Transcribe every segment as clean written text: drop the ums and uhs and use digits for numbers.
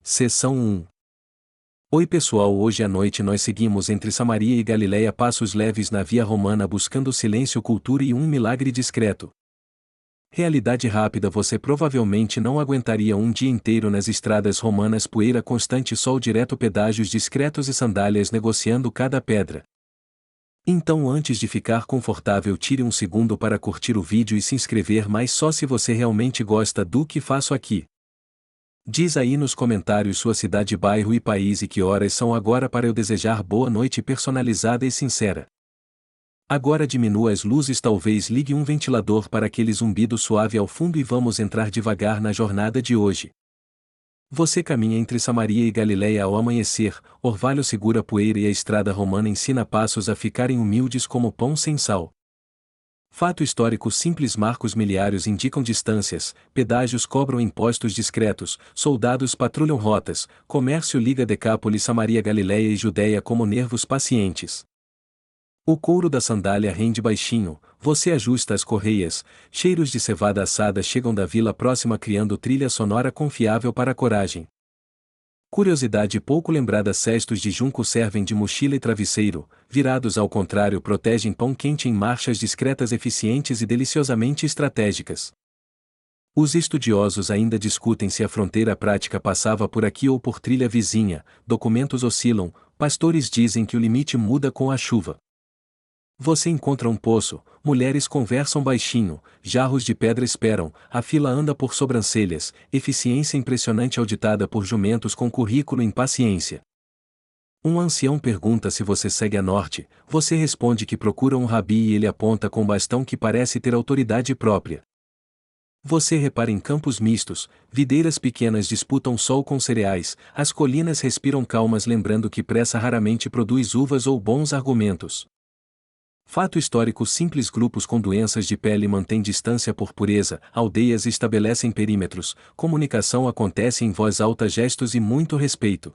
Seção 1. Oi pessoal, hoje à noite nós seguimos entre Samaria e Galiléia passos leves na via romana buscando silêncio, cultura e um milagre discreto. Realidade rápida: você provavelmente não aguentaria um dia inteiro nas estradas romanas, poeira constante, sol direto, pedágios discretos e sandálias negociando cada pedra. Então, antes de ficar confortável, tire um segundo para curtir o vídeo e se inscrever, mas só se você realmente gosta do que faço aqui. Diz aí nos comentários sua cidade, bairro e país e que horas são agora para eu desejar boa noite personalizada e sincera. Agora diminua as luzes, talvez ligue um ventilador para aquele zumbido suave ao fundo e vamos entrar devagar na jornada de hoje. Você caminha entre Samaria e Galiléia ao amanhecer, orvalho segura a poeira e a estrada romana ensina passos a ficarem humildes como pão sem sal. Fato histórico simples: marcos miliários indicam distâncias, pedágios cobram impostos discretos, soldados patrulham rotas, comércio liga Decápolis, Samaria, Galiléia e Judéia como nervos pacientes. O couro da sandália rende baixinho, você ajusta as correias, cheiros de cevada assada chegam da vila próxima criando trilha sonora confiável para a coragem. Curiosidade pouco lembrada: cestos de junco servem de mochila e travesseiro, virados ao contrário protegem pão quente em marchas discretas, eficientes e deliciosamente estratégicas. Os estudiosos ainda discutem se a fronteira prática passava por aqui ou por trilha vizinha, documentos oscilam, pastores dizem que o limite muda com a chuva. Você encontra um poço, mulheres conversam baixinho, jarros de pedra esperam, a fila anda por sobrancelhas, eficiência impressionante auditada por jumentos com currículo em paciência. Um ancião pergunta se você segue a norte, você responde que procura um rabi e ele aponta com bastão que parece ter autoridade própria. Você repara em campos mistos, videiras pequenas disputam sol com cereais, as colinas respiram calmas lembrando que pressa raramente produz uvas ou bons argumentos. Fato histórico simples: grupos com doenças de pele mantêm distância por pureza, aldeias estabelecem perímetros, comunicação acontece em voz alta, gestos e muito respeito.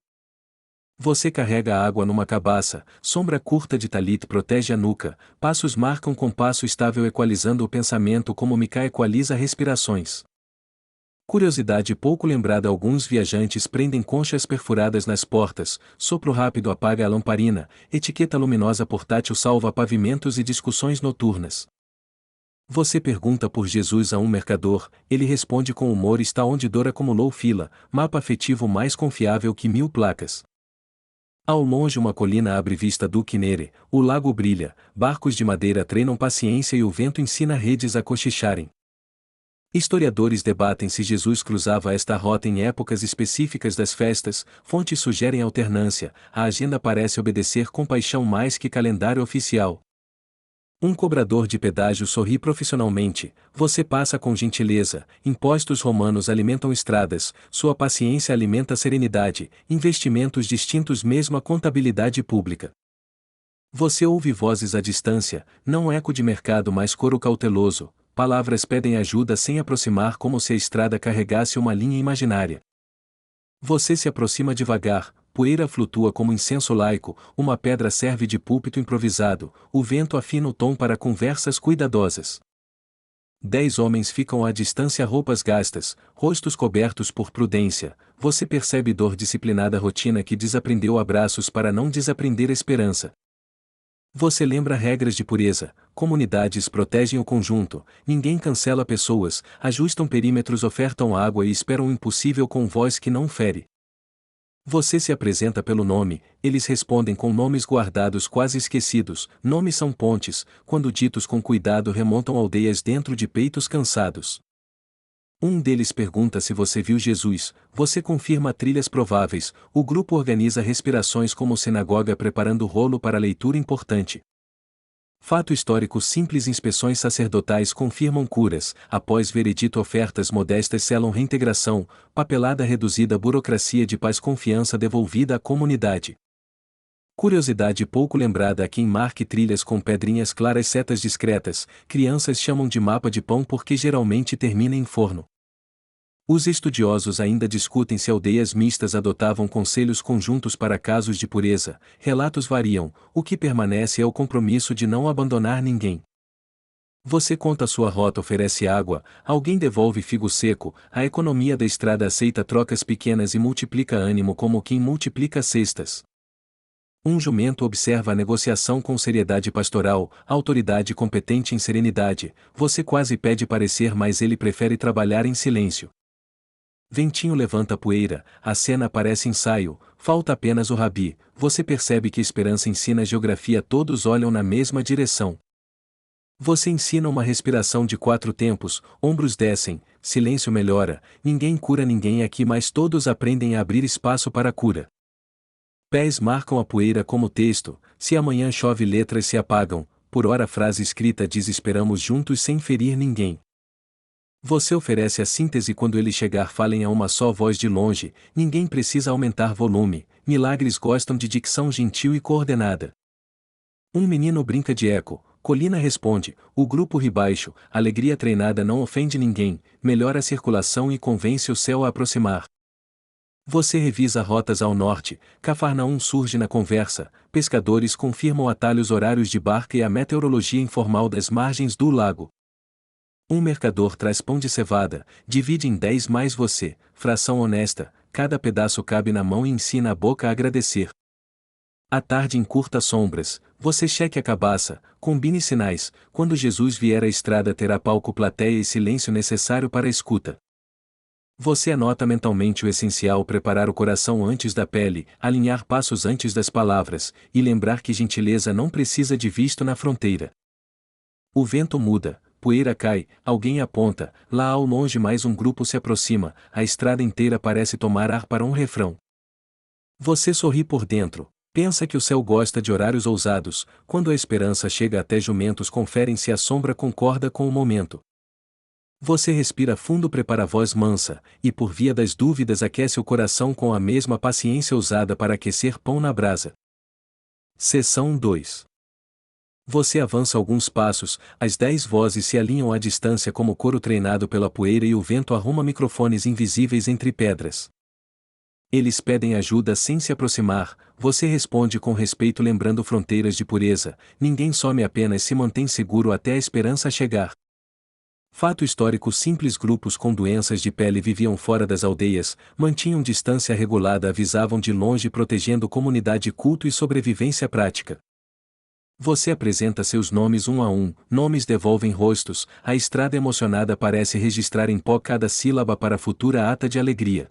Você carrega a água numa cabaça, sombra curta de talit protege a nuca, passos marcam compasso estável equalizando o pensamento como Micah equaliza respirações. Curiosidade pouco lembrada: alguns viajantes prendem conchas perfuradas nas portas, sopro rápido apaga a lamparina, etiqueta luminosa portátil salva pavimentos e discussões noturnas. Você pergunta por Jesus a um mercador, ele responde com humor: está onde dor acumulou fila, mapa afetivo mais confiável que 1000 placas. Ao longe uma colina abre vista do Quinere, o lago brilha, barcos de madeira treinam paciência e o vento ensina redes a cochicharem. Historiadores debatem se Jesus cruzava esta rota em épocas específicas das festas, fontes sugerem alternância, a agenda parece obedecer compaixão mais que calendário oficial. Um cobrador de pedágio sorri profissionalmente, você passa com gentileza, impostos romanos alimentam estradas, sua paciência alimenta serenidade, investimentos distintos mesmo a contabilidade pública. Você ouve vozes à distância, não eco de mercado mas coro cauteloso. Palavras pedem ajuda sem aproximar como se a estrada carregasse uma linha imaginária. Você se aproxima devagar, poeira flutua como incenso laico, uma pedra serve de púlpito improvisado, o vento afina o tom para conversas cuidadosas. 10 homens ficam à distância, roupas gastas, rostos cobertos por prudência, você percebe dor disciplinada, rotina que desaprendeu abraços para não desaprender esperança. Você lembra regras de pureza, comunidades protegem o conjunto, ninguém cancela pessoas, ajustam perímetros, ofertam água e esperam o impossível com voz que não fere. Você se apresenta pelo nome, eles respondem com nomes guardados quase esquecidos, nomes são pontes, quando ditos com cuidado remontam aldeias dentro de peitos cansados. Um deles pergunta se você viu Jesus, você confirma trilhas prováveis, o grupo organiza respirações como sinagoga preparando rolo para leitura importante. Fato histórico simples: inspeções sacerdotais confirmam curas, após veredito ofertas modestas selam reintegração, papelada reduzida, burocracia de paz, confiança devolvida à comunidade. Curiosidade pouco lembrada: aqui em marque trilhas com pedrinhas claras, setas discretas, crianças chamam de mapa de pão porque geralmente termina em forno. Os estudiosos ainda discutem se aldeias mistas adotavam conselhos conjuntos para casos de pureza, relatos variam, o que permanece é o compromisso de não abandonar ninguém. Você conta sua rota, oferece água, alguém devolve figo seco, a economia da estrada aceita trocas pequenas e multiplica ânimo como quem multiplica cestas. Um jumento observa a negociação com seriedade pastoral, a autoridade competente em serenidade, você quase pede parecer mas ele prefere trabalhar em silêncio. Ventinho levanta poeira, a cena parece ensaio, falta apenas o rabi, você percebe que esperança ensina geografia, todos olham na mesma direção. Você ensina uma respiração de 4 tempos, ombros descem, silêncio melhora, ninguém cura ninguém aqui mas todos aprendem a abrir espaço para a cura. Pés marcam a poeira como texto, se amanhã chove letras se apagam, por hora frase escrita diz esperamos juntos sem ferir ninguém. Você oferece a síntese quando ele chegar falem a uma só voz de longe, ninguém precisa aumentar volume, milagres gostam de dicção gentil e coordenada. Um menino brinca de eco, colina responde, o grupo ri baixo, alegria treinada não ofende ninguém, melhora a circulação e convence o céu a aproximar. Você revisa rotas ao norte, Cafarnaum surge na conversa, pescadores confirmam atalhos horários de barca e a meteorologia informal das margens do lago. Um mercador traz pão de cevada, divide em 10 mais você, fração honesta, cada pedaço cabe na mão e ensina a boca a agradecer. À tarde encurta sombras, você cheque a cabaça, combine sinais, quando Jesus vier a estrada terá palco, plateia e silêncio necessário para a escuta. Você anota mentalmente o essencial, preparar o coração antes da pele, alinhar passos antes das palavras, e lembrar que gentileza não precisa de visto na fronteira. O vento muda, poeira cai, alguém aponta, lá ao longe mais um grupo se aproxima, a estrada inteira parece tomar ar para um refrão. Você sorri por dentro, pensa que o céu gosta de horários ousados, quando a esperança chega até jumentos conferem se a sombra concorda com o momento. Você respira fundo, prepara a voz mansa, e por via das dúvidas aquece o coração com a mesma paciência usada para aquecer pão na brasa. Seção 2. Você avança alguns passos, as 10 vozes se alinham à distância como coro treinado pela poeira e o vento arruma microfones invisíveis entre pedras. Eles pedem ajuda sem se aproximar, você responde com respeito lembrando fronteiras de pureza, ninguém some apenas se mantém seguro até a esperança chegar. Fato histórico simples, grupos com doenças de pele viviam fora das aldeias, mantinham distância regulada, avisavam de longe protegendo comunidade, culto e sobrevivência prática. Você apresenta seus nomes um a um, nomes devolvem rostos, a estrada emocionada parece registrar em pó cada sílaba para futura ata de alegria.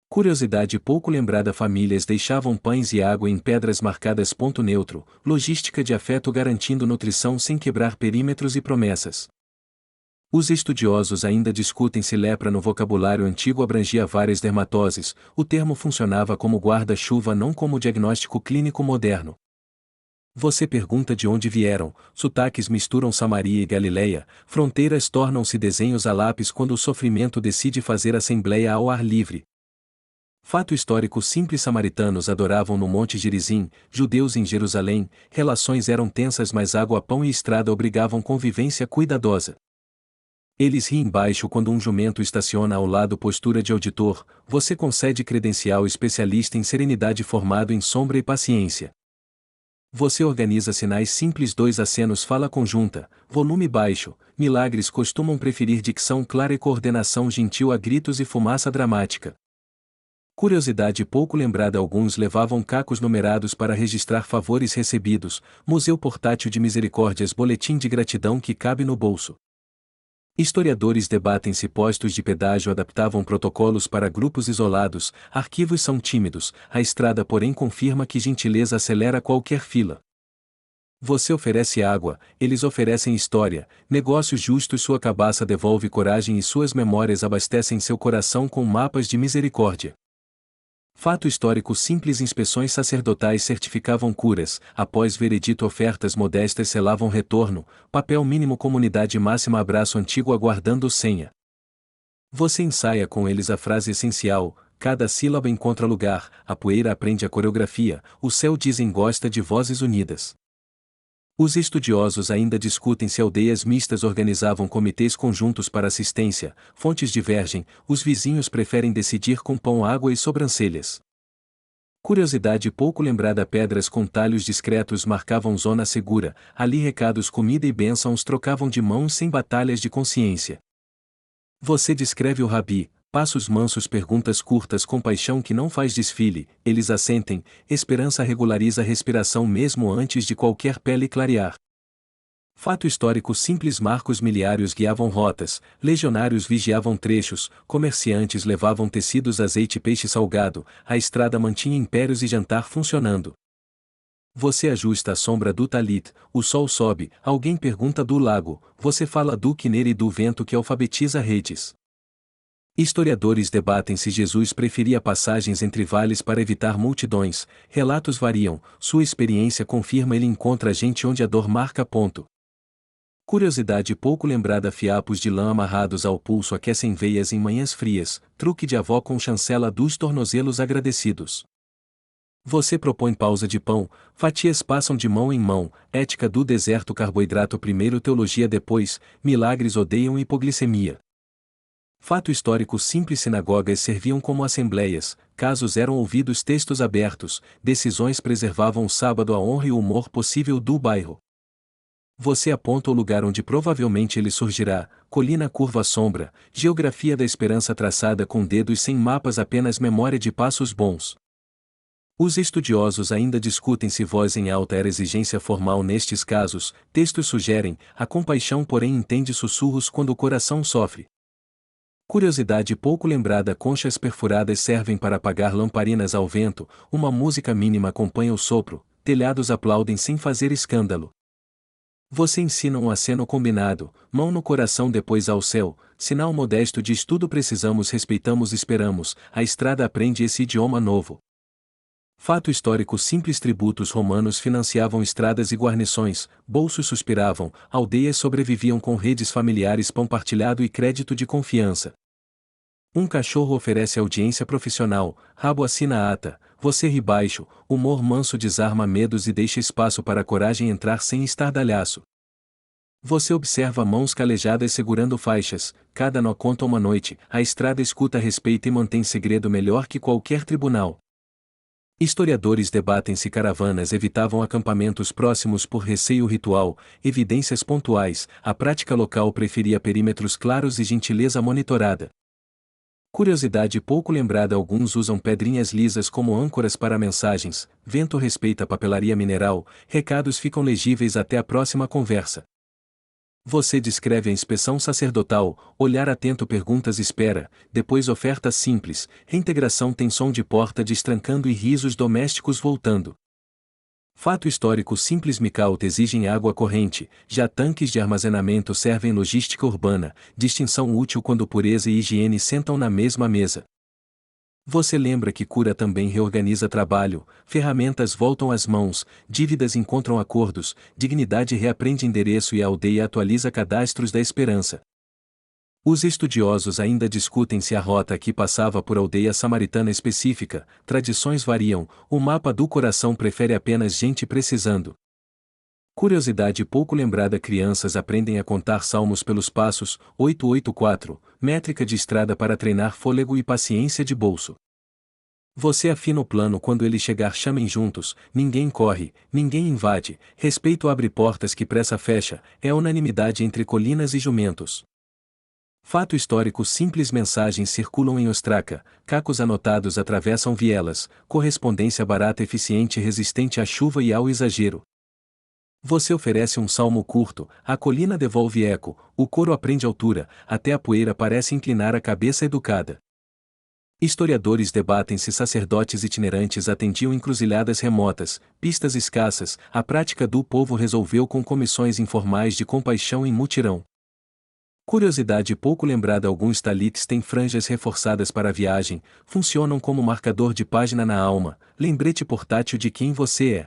Curiosidade pouco lembrada, famílias deixavam pães e água em pedras marcadas ponto neutro, logística de afeto garantindo nutrição sem quebrar perímetros e promessas. Os estudiosos ainda discutem se lepra no vocabulário antigo abrangia várias dermatoses, o termo funcionava como guarda-chuva não como diagnóstico clínico moderno. Você pergunta de onde vieram, sotaques misturam Samaria e Galileia, fronteiras tornam-se desenhos a lápis quando o sofrimento decide fazer assembleia ao ar livre. Fato histórico simples, samaritanos adoravam no Monte Gerizim, judeus em Jerusalém, relações eram tensas mas água, pão e estrada obrigavam convivência cuidadosa. Eles riem baixo quando um jumento estaciona ao lado, postura de auditor, você concede credencial, especialista em serenidade formado em sombra e paciência. Você organiza sinais simples, 2 acenos, fala conjunta, volume baixo, milagres costumam preferir dicção clara e coordenação gentil a gritos e fumaça dramática. Curiosidade pouco lembrada, alguns levavam cacos numerados para registrar favores recebidos, museu portátil de misericórdias, boletim de gratidão que cabe no bolso. Historiadores debatem se postos de pedágio adaptavam protocolos para grupos isolados, arquivos são tímidos, a estrada porém confirma que gentileza acelera qualquer fila. Você oferece água, eles oferecem história, negócios justos, sua cabaça devolve coragem e suas memórias abastecem seu coração com mapas de misericórdia. Fato histórico simples, inspeções sacerdotais certificavam curas, após veredito ofertas modestas selavam retorno, papel mínimo comunidade máxima, abraço antigo aguardando senha. Você ensaia com eles a frase essencial, cada sílaba encontra lugar, a poeira aprende a coreografia, o céu dizem gosta de vozes unidas. Os estudiosos ainda discutem se aldeias mistas organizavam comitês conjuntos para assistência, fontes divergem, os vizinhos preferem decidir com pão, água e sobrancelhas. Curiosidade pouco lembrada: pedras com talhos discretos marcavam zona segura, ali recados, comida e bênçãos trocavam de mãos sem batalhas de consciência. Você descreve o Rabi, passos mansos, perguntas curtas, compaixão que não faz desfile, eles assentem, esperança regulariza a respiração mesmo antes de qualquer pele clarear. Fato histórico simples: marcos miliários guiavam rotas, legionários vigiavam trechos, comerciantes levavam tecidos, azeite e peixe salgado, a estrada mantinha impérios e jantar funcionando. Você ajusta a sombra do talit, o sol sobe, alguém pergunta do lago, você fala do quineiro e do vento que alfabetiza redes. Historiadores debatem se Jesus preferia passagens entre vales para evitar multidões, relatos variam, sua experiência confirma, ele encontra gente onde a dor marca ponto. Curiosidade pouco lembrada: fiapos de lã amarrados ao pulso aquecem veias em manhãs frias, truque de avó com chancela dos tornozelos agradecidos. Você propõe pausa de pão, fatias passam de mão em mão, ética do deserto, carboidrato primeiro, teologia depois, milagres odeiam hipoglicemia. Fato histórico simples: sinagogas serviam como assembleias, casos eram ouvidos, textos abertos, decisões preservavam o sábado, a honra e o humor possível do bairro. Você aponta o lugar onde provavelmente ele surgirá, colina, curva, sombra, geografia da esperança traçada com dedos sem mapas, apenas memória de passos bons. Os estudiosos ainda discutem se voz em alta era exigência formal nestes casos, textos sugerem, a compaixão porém entende sussurros quando o coração sofre. Curiosidade pouco lembrada: conchas perfuradas servem para apagar lamparinas ao vento, uma música mínima acompanha o sopro, telhados aplaudem sem fazer escândalo. Você ensina um aceno combinado, mão no coração depois ao céu, sinal modesto de estudo, precisamos, respeitamos, esperamos, a estrada aprende esse idioma novo. Fato histórico simples: tributos romanos financiavam estradas e guarnições, bolsos suspiravam, aldeias sobreviviam com redes familiares, pão partilhado e crédito de confiança. Um cachorro oferece audiência profissional, rabo assina a ata, você ri baixo, humor manso desarma medos e deixa espaço para a coragem entrar sem estardalhaço. Você observa mãos calejadas segurando faixas, cada nó conta uma noite, a estrada escuta, respeita e mantém segredo melhor que qualquer tribunal. Historiadores debatem se caravanas evitavam acampamentos próximos por receio ritual, evidências pontuais, a prática local preferia perímetros claros e gentileza monitorada. Curiosidade pouco lembrada: alguns usam pedrinhas lisas como âncoras para mensagens, vento respeita a papelaria mineral, recados ficam legíveis até a próxima conversa. Você descreve a inspeção sacerdotal, olhar atento, perguntas, espera, depois oferta simples, reintegração tem som de porta destrancando e risos domésticos voltando. Fato histórico simples: Micaute exigem água corrente, já tanques de armazenamento servem logística urbana, distinção útil quando pureza e higiene sentam na mesma mesa. Você lembra que cura também reorganiza trabalho, ferramentas voltam às mãos, dívidas encontram acordos, dignidade reaprende endereço e a aldeia atualiza cadastros da esperança. Os estudiosos ainda discutem se a rota aqui passava por aldeia samaritana específica, tradições variam, o mapa do coração prefere apenas gente precisando. Curiosidade pouco lembrada: crianças aprendem a contar salmos pelos passos, 884, métrica de estrada para treinar fôlego e paciência de bolso. Você afina o plano quando ele chegar, chamem juntos, ninguém corre, ninguém invade, respeito abre portas que pressa fecha, é unanimidade entre colinas e jumentos. Fato histórico simples: mensagens circulam em Ostraca, cacos anotados atravessam vielas, correspondência barata, eficiente, resistente à chuva e ao exagero. Você oferece um salmo curto, a colina devolve eco, o coro aprende altura, até a poeira parece inclinar a cabeça educada. Historiadores debatem se sacerdotes itinerantes atendiam encruzilhadas remotas, pistas escassas, a prática do povo resolveu com comissões informais de compaixão em mutirão. Curiosidade pouco lembrada: alguns talites têm franjas reforçadas para a viagem, funcionam como marcador de página na alma, lembrete portátil de quem você é.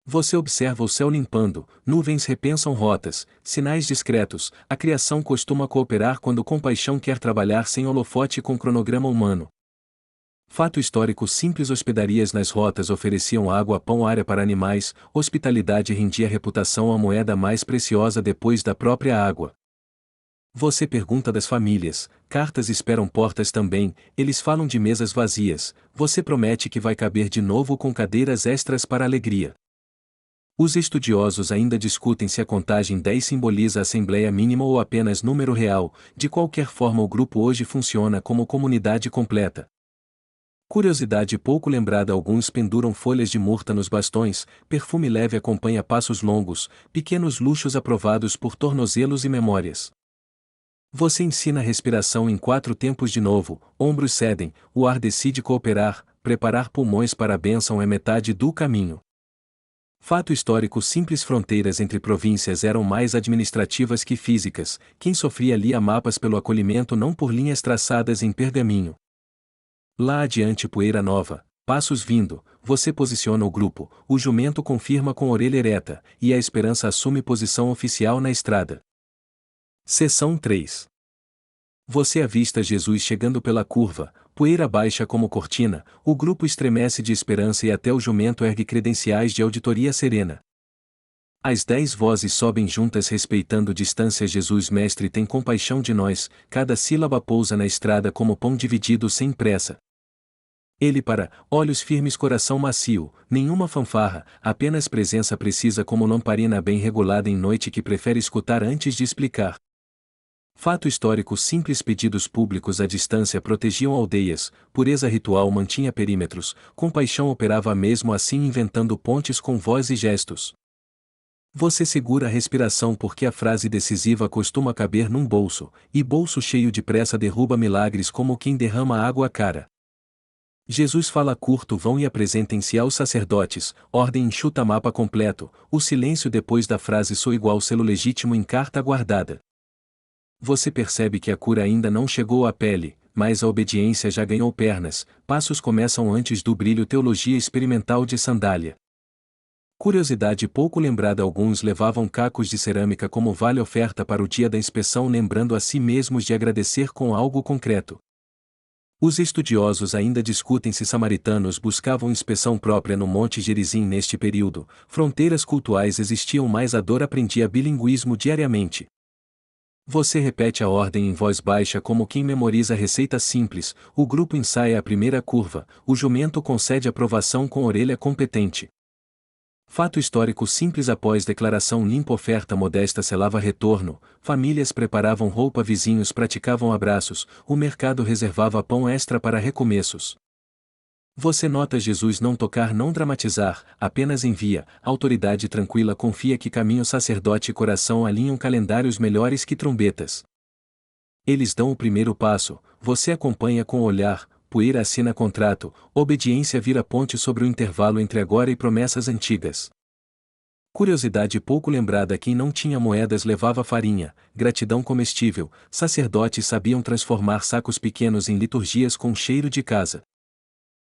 Você observa o céu limpando, nuvens repensam rotas, sinais discretos, a criação costuma cooperar quando compaixão quer trabalhar sem holofote e com cronograma humano. Fato histórico simples: hospedarias nas rotas ofereciam água, pão, área para animais, hospitalidade rendia reputação, a moeda mais preciosa depois da própria água. Você pergunta das famílias, cartas esperam portas também, eles falam de mesas vazias, você promete que vai caber de novo com cadeiras extras para alegria. Os estudiosos ainda discutem se a contagem 10 simboliza assembleia mínima ou apenas número real, de qualquer forma o grupo hoje funciona como comunidade completa. Curiosidade pouco lembrada: alguns penduram folhas de murta nos bastões, perfume leve acompanha passos longos, pequenos luxos aprovados por tornozelos e memórias. Você ensina a respiração em 4 tempos de novo, ombros cedem, o ar decide cooperar, preparar pulmões para a bênção é metade do caminho. Fato histórico simples: fronteiras entre províncias eram mais administrativas que físicas, quem sofria lia mapas pelo acolhimento não por linhas traçadas em pergaminho. Lá adiante poeira nova, passos vindo, você posiciona o grupo, o jumento confirma com orelha ereta, e a esperança assume posição oficial na estrada. Seção 3. Você avista Jesus chegando pela curva, poeira baixa como cortina, o grupo estremece de esperança e até o jumento ergue credenciais de auditoria serena. As 10 vozes sobem juntas respeitando distância. Jesus mestre tem compaixão de nós, cada sílaba pousa na estrada como pão dividido sem pressa. Ele para, olhos firmes coração macio, nenhuma fanfarra, apenas presença precisa como lamparina bem regulada em noite que prefere escutar antes de explicar. Fato histórico simples: pedidos públicos à distância protegiam aldeias, pureza ritual mantinha perímetros, compaixão operava mesmo assim inventando pontes com voz e gestos. Você segura a respiração porque a frase decisiva costuma caber num bolso, e bolso cheio de pressa derruba milagres como quem derrama água cara. Jesus fala curto: vão e apresentem-se aos sacerdotes, ordem enxuta mapa completo, o silêncio depois da frase soa igual selo legítimo em carta guardada. Você percebe que a cura ainda não chegou à pele, mas a obediência já ganhou pernas, passos começam antes do brilho. Teologia experimental de sandália. Curiosidade pouco lembrada: alguns levavam cacos de cerâmica como vale oferta para o dia da inspeção, lembrando a si mesmos de agradecer com algo concreto. Os estudiosos ainda discutem se samaritanos buscavam inspeção própria no Monte Gerizim neste período, fronteiras cultuais existiam mas a dor aprendia bilinguismo diariamente. Você repete a ordem em voz baixa como quem memoriza receita simples, o grupo ensaia a primeira curva, o jumento concede aprovação com orelha competente. Fato histórico simples: após declaração limpa oferta modesta selava retorno, famílias preparavam roupa, vizinhos praticavam abraços, o mercado reservava pão extra para recomeços. Você nota Jesus não tocar, não dramatizar, apenas envia, autoridade tranquila confia que caminho sacerdote e coração alinham calendários melhores que trombetas. Eles dão o primeiro passo, você acompanha com o olhar, poeira assina contrato, obediência vira ponte sobre o intervalo entre agora e promessas antigas. Curiosidade pouco lembrada: quem não tinha moedas levava farinha, gratidão comestível, sacerdotes sabiam transformar sacos pequenos em liturgias com cheiro de casa.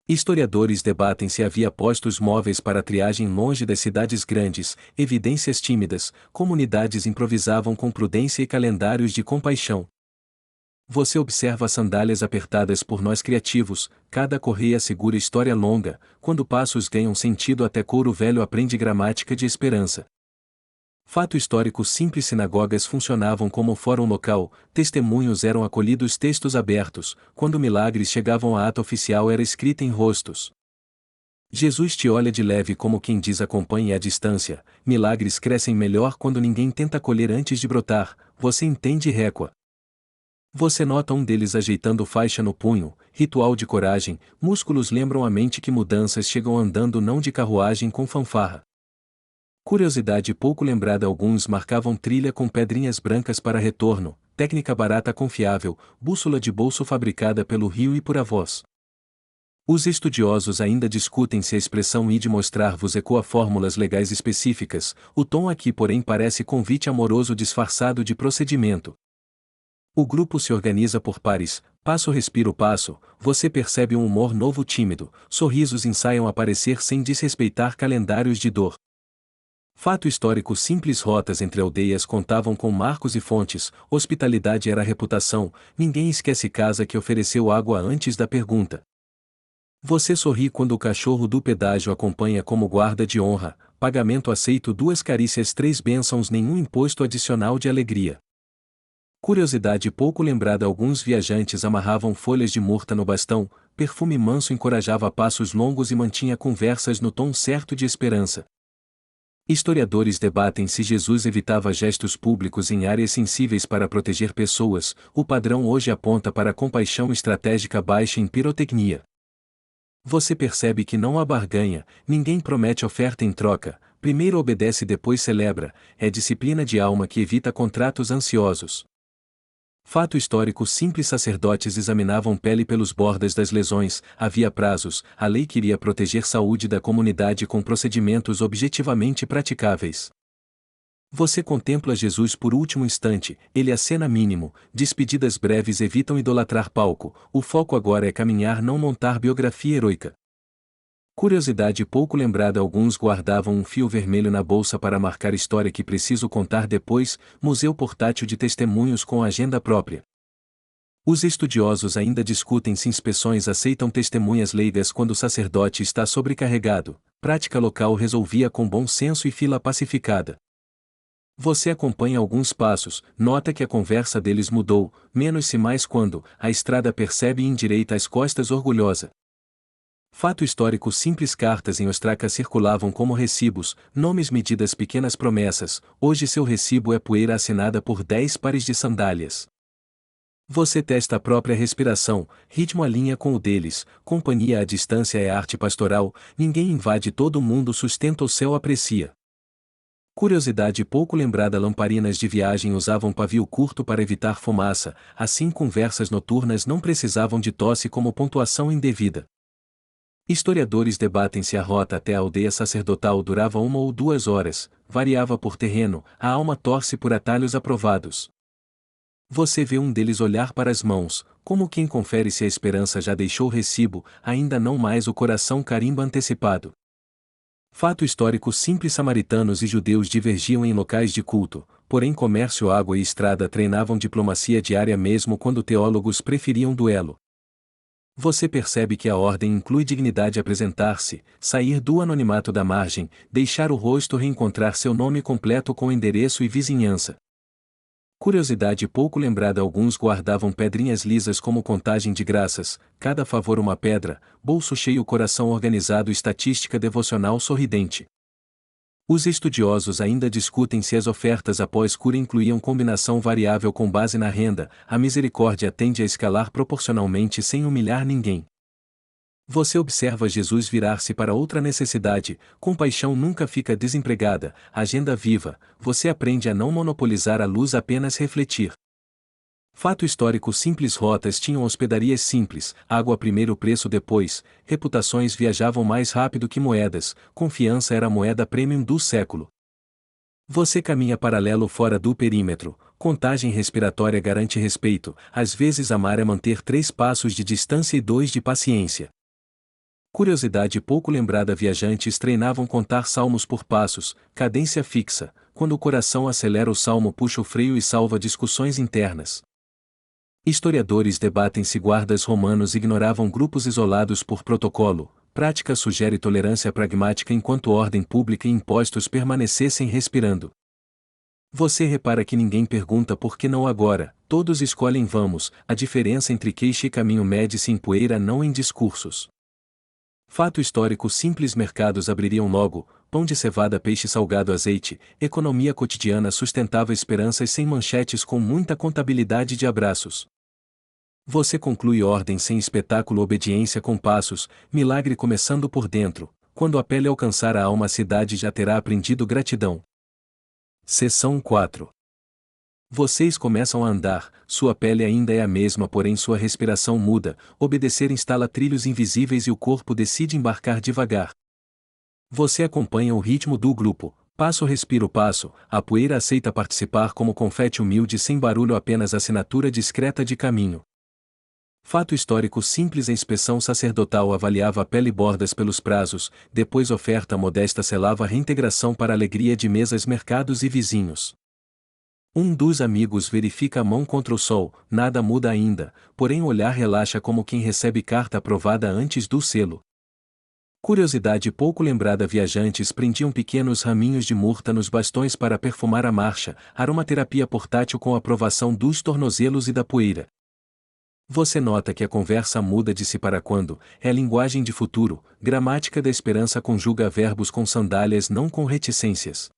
Historiadores debatem se havia postos móveis para triagem longe das cidades grandes, evidências tímidas, comunidades improvisavam com prudência e calendários de compaixão. Você observa sandálias apertadas por nós criativos, cada correia segura história longa, quando passos ganham sentido até couro velho aprende gramática de esperança. Fato histórico simples: sinagogas funcionavam como fórum local, testemunhos eram acolhidos, textos abertos, quando milagres chegavam à ata oficial era escrita em rostos. Jesus te olha de leve como quem diz acompanhe à distância, milagres crescem melhor quando ninguém tenta colher antes de brotar, você entende e recua. Você nota um deles ajeitando faixa no punho, ritual de coragem, músculos lembram a mente que mudanças chegam andando não de carruagem com fanfarra. Curiosidade pouco lembrada: alguns marcavam trilha com pedrinhas brancas para retorno, técnica barata confiável, bússola de bolso fabricada pelo rio e por avós. Os estudiosos ainda discutem se a expressão ide mostrar-vos ecoa fórmulas legais específicas, o tom aqui porém parece convite amoroso disfarçado de procedimento. O grupo se organiza por pares, passo respiro passo, você percebe um humor novo tímido, sorrisos ensaiam aparecer sem desrespeitar calendários de dor. Fato histórico simples: rotas entre aldeias contavam com marcos e fontes, hospitalidade era reputação, ninguém esquece casa que ofereceu água antes da pergunta. Você sorri quando o cachorro do pedágio acompanha como guarda de honra, pagamento aceito 2 carícias 3 bênçãos nenhum imposto adicional de alegria. Curiosidade pouco lembrada: alguns viajantes amarravam folhas de murta no bastão, perfume manso encorajava passos longos e mantinha conversas no tom certo de esperança. Historiadores debatem se Jesus evitava gestos públicos em áreas sensíveis para proteger pessoas. O padrão hoje aponta para compaixão estratégica baixa em pirotecnia. Você percebe que não há barganha, ninguém promete oferta em troca, primeiro obedece e depois celebra, é disciplina de alma que evita contratos ansiosos. Fato histórico: simples sacerdotes examinavam pele pelos bordas das lesões, havia prazos, a lei queria proteger saúde da comunidade com procedimentos objetivamente praticáveis. Você contempla Jesus por último instante, ele acena mínimo, despedidas breves evitam idolatrar palco, o foco agora é caminhar, não montar biografia heroica. Curiosidade pouco lembrada: alguns guardavam um fio vermelho na bolsa para marcar história que preciso contar depois, museu portátil de testemunhos com agenda própria. Os estudiosos ainda discutem se inspeções aceitam testemunhas leigas quando o sacerdote está sobrecarregado, prática local resolvia com bom senso e fila pacificada. Você acompanha alguns passos, nota que a conversa deles mudou, menos se mais quando, a estrada percebe e endireita as costas orgulhosa. Fato histórico: simples cartas em ostraca circulavam como recibos, nomes, medidas, pequenas promessas, hoje seu recibo é poeira assinada por 10 pares de sandálias. Você testa a própria respiração, ritmo alinha com o deles, companhia à distância é arte pastoral, ninguém invade, todo mundo sustenta, o céu aprecia. Curiosidade pouco lembrada: lamparinas de viagem usavam pavio curto para evitar fumaça, assim conversas noturnas não precisavam de tosse como pontuação indevida. Historiadores debatem se a rota até a aldeia sacerdotal durava 1 ou 2 horas, variava por terreno, a alma torce por atalhos aprovados. Você vê um deles olhar para as mãos, como quem confere se a esperança já deixou o recibo, ainda não, mais o coração carimba antecipado. Fato histórico: simples samaritanos e judeus divergiam em locais de culto, porém comércio, água e estrada treinavam diplomacia diária mesmo quando teólogos preferiam duelo. Você percebe que a ordem inclui dignidade: apresentar-se, sair do anonimato da margem, deixar o rosto, reencontrar seu nome completo com endereço e vizinhança. Curiosidade pouco lembrada: alguns guardavam pedrinhas lisas como contagem de graças, cada favor uma pedra, bolso cheio, coração organizado, estatística devocional sorridente. Os estudiosos ainda discutem se as ofertas após cura incluíam combinação variável com base na renda, a misericórdia tende a escalar proporcionalmente sem humilhar ninguém. Você observa Jesus virar-se para outra necessidade, compaixão nunca fica desempregada, agenda viva, você aprende a não monopolizar a luz, apenas refletir. Fato histórico: simples rotas tinham hospedarias simples, água primeiro, preço depois, reputações viajavam mais rápido que moedas, confiança era a moeda premium do século. Você caminha paralelo fora do perímetro, contagem respiratória garante respeito, às vezes amar é manter 3 passos de distância e 2 de paciência. Curiosidade pouco lembrada: viajantes treinavam contar salmos por passos, cadência fixa, quando o coração acelera o salmo puxa o freio e salva discussões internas. Historiadores debatem se guardas romanos ignoravam grupos isolados por protocolo, prática sugere tolerância pragmática enquanto ordem pública e impostos permanecessem respirando. Você repara que ninguém pergunta por que não agora, todos escolhem vamos, a diferença entre queixa e caminho mede-se em poeira, não em discursos. Fato histórico: simples mercados abririam logo, pão de cevada, peixe salgado, azeite, economia cotidiana sustentava esperanças sem manchetes, com muita contabilidade de abraços. Você conclui ordem sem espetáculo, obediência com passos, milagre começando por dentro, quando a pele alcançar a alma a cidade já terá aprendido gratidão. Seção 4. Vocês começam a andar, sua pele ainda é a mesma, porém sua respiração muda, obedecer instala trilhos invisíveis e o corpo decide embarcar devagar. Você acompanha o ritmo do grupo, passo respiro passo, a poeira aceita participar como confete humilde sem barulho, apenas assinatura discreta de caminho. Fato histórico: simples a inspeção sacerdotal avaliava a pele, bordas pelos prazos, depois oferta modesta selava a reintegração para a alegria de mesas, mercados e vizinhos. Um dos amigos verifica a mão contra o sol, nada muda ainda, porém o olhar relaxa como quem recebe carta aprovada antes do selo. Curiosidade pouco lembrada: viajantes prendiam pequenos raminhos de murta nos bastões para perfumar a marcha, aromaterapia portátil com aprovação dos tornozelos e da poeira. Você nota que a conversa muda de se para quando, é linguagem de futuro, gramática da esperança conjuga verbos com sandálias não com reticências.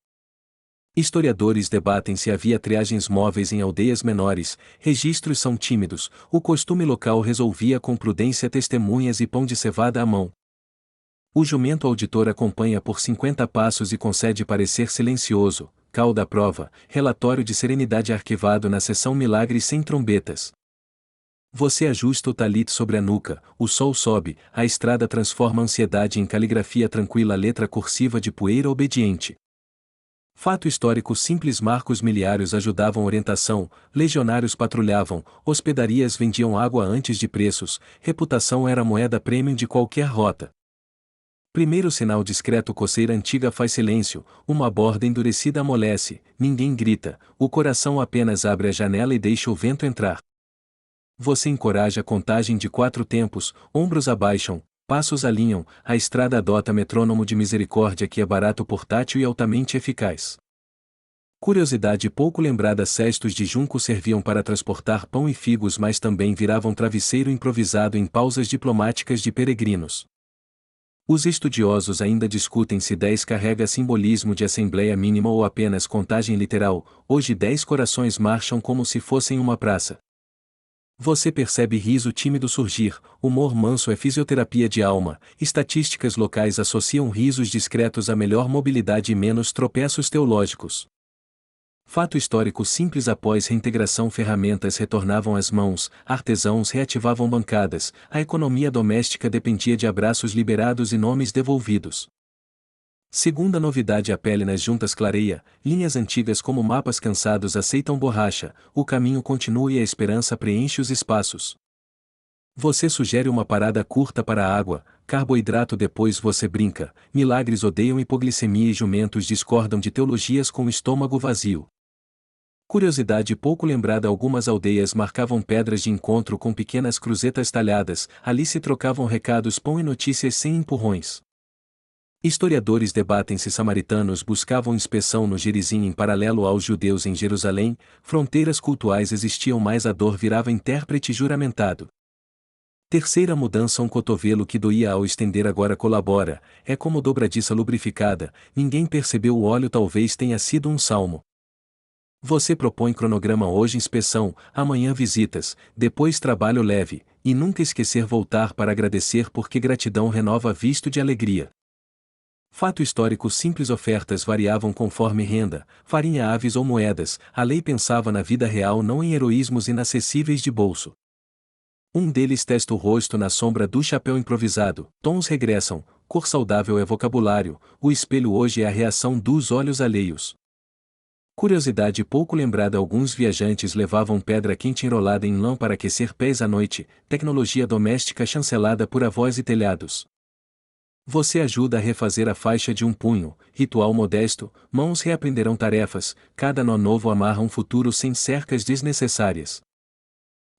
Historiadores debatem se havia triagens móveis em aldeias menores, registros são tímidos, o costume local resolvia com prudência testemunhas e pão de cevada à mão. O jumento auditor acompanha por 50 passos e concede parecer silencioso, cauda à prova, relatório de serenidade arquivado na sessão milagre sem trombetas. Você ajusta o talit sobre a nuca, o sol sobe, a estrada transforma a ansiedade em caligrafia tranquila, letra cursiva de poeira obediente. Fato histórico simples: marcos miliários ajudavam orientação, legionários patrulhavam, hospedarias vendiam água antes de preços, reputação era moeda premium de qualquer rota. Primeiro sinal discreto: coceira antiga faz silêncio, uma borda endurecida amolece, ninguém grita, o coração apenas abre a janela e deixa o vento entrar. Você encoraja a contagem de 4 tempos, ombros abaixam, passos alinham, a estrada adota metrônomo de misericórdia que é barato, portátil e altamente eficaz. Curiosidade pouco lembrada: cestos de junco serviam para transportar pão e figos, mas também viravam travesseiro improvisado em pausas diplomáticas de peregrinos. Os estudiosos ainda discutem se 10 carrega simbolismo de assembleia mínima ou apenas contagem literal. Hoje 10 corações marcham como se fossem uma praça. Você percebe riso tímido surgir, humor manso é fisioterapia de alma, estatísticas locais associam risos discretos a melhor mobilidade e menos tropeços teológicos. Fato histórico simples: após reintegração ferramentas retornavam às mãos, artesãos reativavam bancadas, a economia doméstica dependia de abraços liberados e nomes devolvidos. Segunda novidade: a pele nas juntas clareia, linhas antigas como mapas cansados aceitam borracha, o caminho continua e a esperança preenche os espaços. Você sugere uma parada curta para a água, carboidrato, depois você brinca, milagres odeiam hipoglicemia e jumentos discordam de teologias com o estômago vazio. Curiosidade pouco lembrada: algumas aldeias marcavam pedras de encontro com pequenas cruzetas talhadas, ali se trocavam recados, pão e notícias sem empurrões. Historiadores debatem se samaritanos buscavam inspeção no Gerizim em paralelo aos judeus em Jerusalém, fronteiras cultuais existiam, mas a dor virava intérprete juramentado. Terceira mudança: um cotovelo que doía ao estender agora colabora, é como dobradiça lubrificada, ninguém percebeu o óleo, talvez tenha sido um salmo. Você propõe cronograma: hoje inspeção, amanhã visitas, depois trabalho leve, e nunca esquecer voltar para agradecer, porque gratidão renova visto de alegria. Fato histórico simples: ofertas variavam conforme renda, farinha, aves ou moedas, a lei pensava na vida real, não em heroísmos inacessíveis de bolso. Um deles testa o rosto na sombra do chapéu improvisado, tons regressam, cor saudável é vocabulário, o espelho hoje é a reação dos olhos alheios. Curiosidade pouco lembrada: alguns viajantes levavam pedra quente enrolada em lã para aquecer pés à noite, tecnologia doméstica chancelada por avós e telhados. Você ajuda a refazer a faixa de um punho, ritual modesto, mãos reaprenderão tarefas, cada nó novo amarra um futuro sem cercas desnecessárias.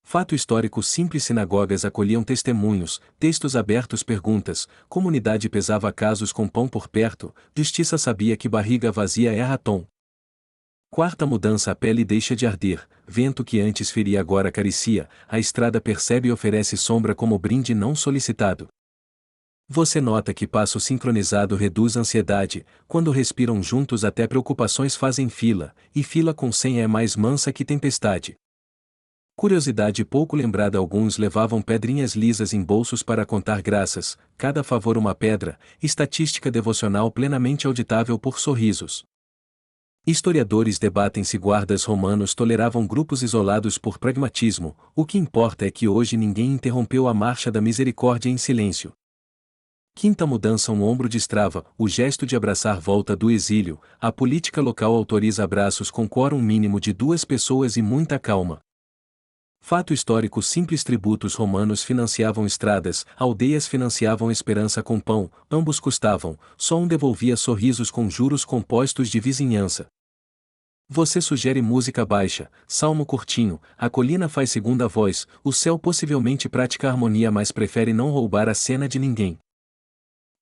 Fato histórico simples: sinagogas acolhiam testemunhos, textos abertos, perguntas, comunidade pesava casos com pão por perto, justiça sabia que barriga vazia é raton. Quarta mudança: a pele deixa de arder, vento que antes feria agora acaricia, a estrada percebe e oferece sombra como brinde não solicitado. Você nota que passo sincronizado reduz a ansiedade, quando respiram juntos até preocupações fazem fila, e fila com senha é mais mansa que tempestade. Curiosidade pouco lembrada: alguns levavam pedrinhas lisas em bolsos para contar graças, cada favor uma pedra, estatística devocional plenamente auditável por sorrisos. Historiadores debatem se guardas romanos toleravam grupos isolados por pragmatismo, o que importa é que hoje ninguém interrompeu a marcha da misericórdia em silêncio. Quinta mudança: um ombro destrava, o gesto de abraçar volta do exílio, a política local autoriza abraços com quórum mínimo de 2 pessoas e muita calma. Fato histórico simples: tributos romanos financiavam estradas, aldeias financiavam esperança com pão, ambos custavam, só um devolvia sorrisos com juros compostos de vizinhança. Você sugere música baixa, salmo curtinho, a colina faz segunda voz, o céu possivelmente pratica harmonia, mas prefere não roubar a cena de ninguém.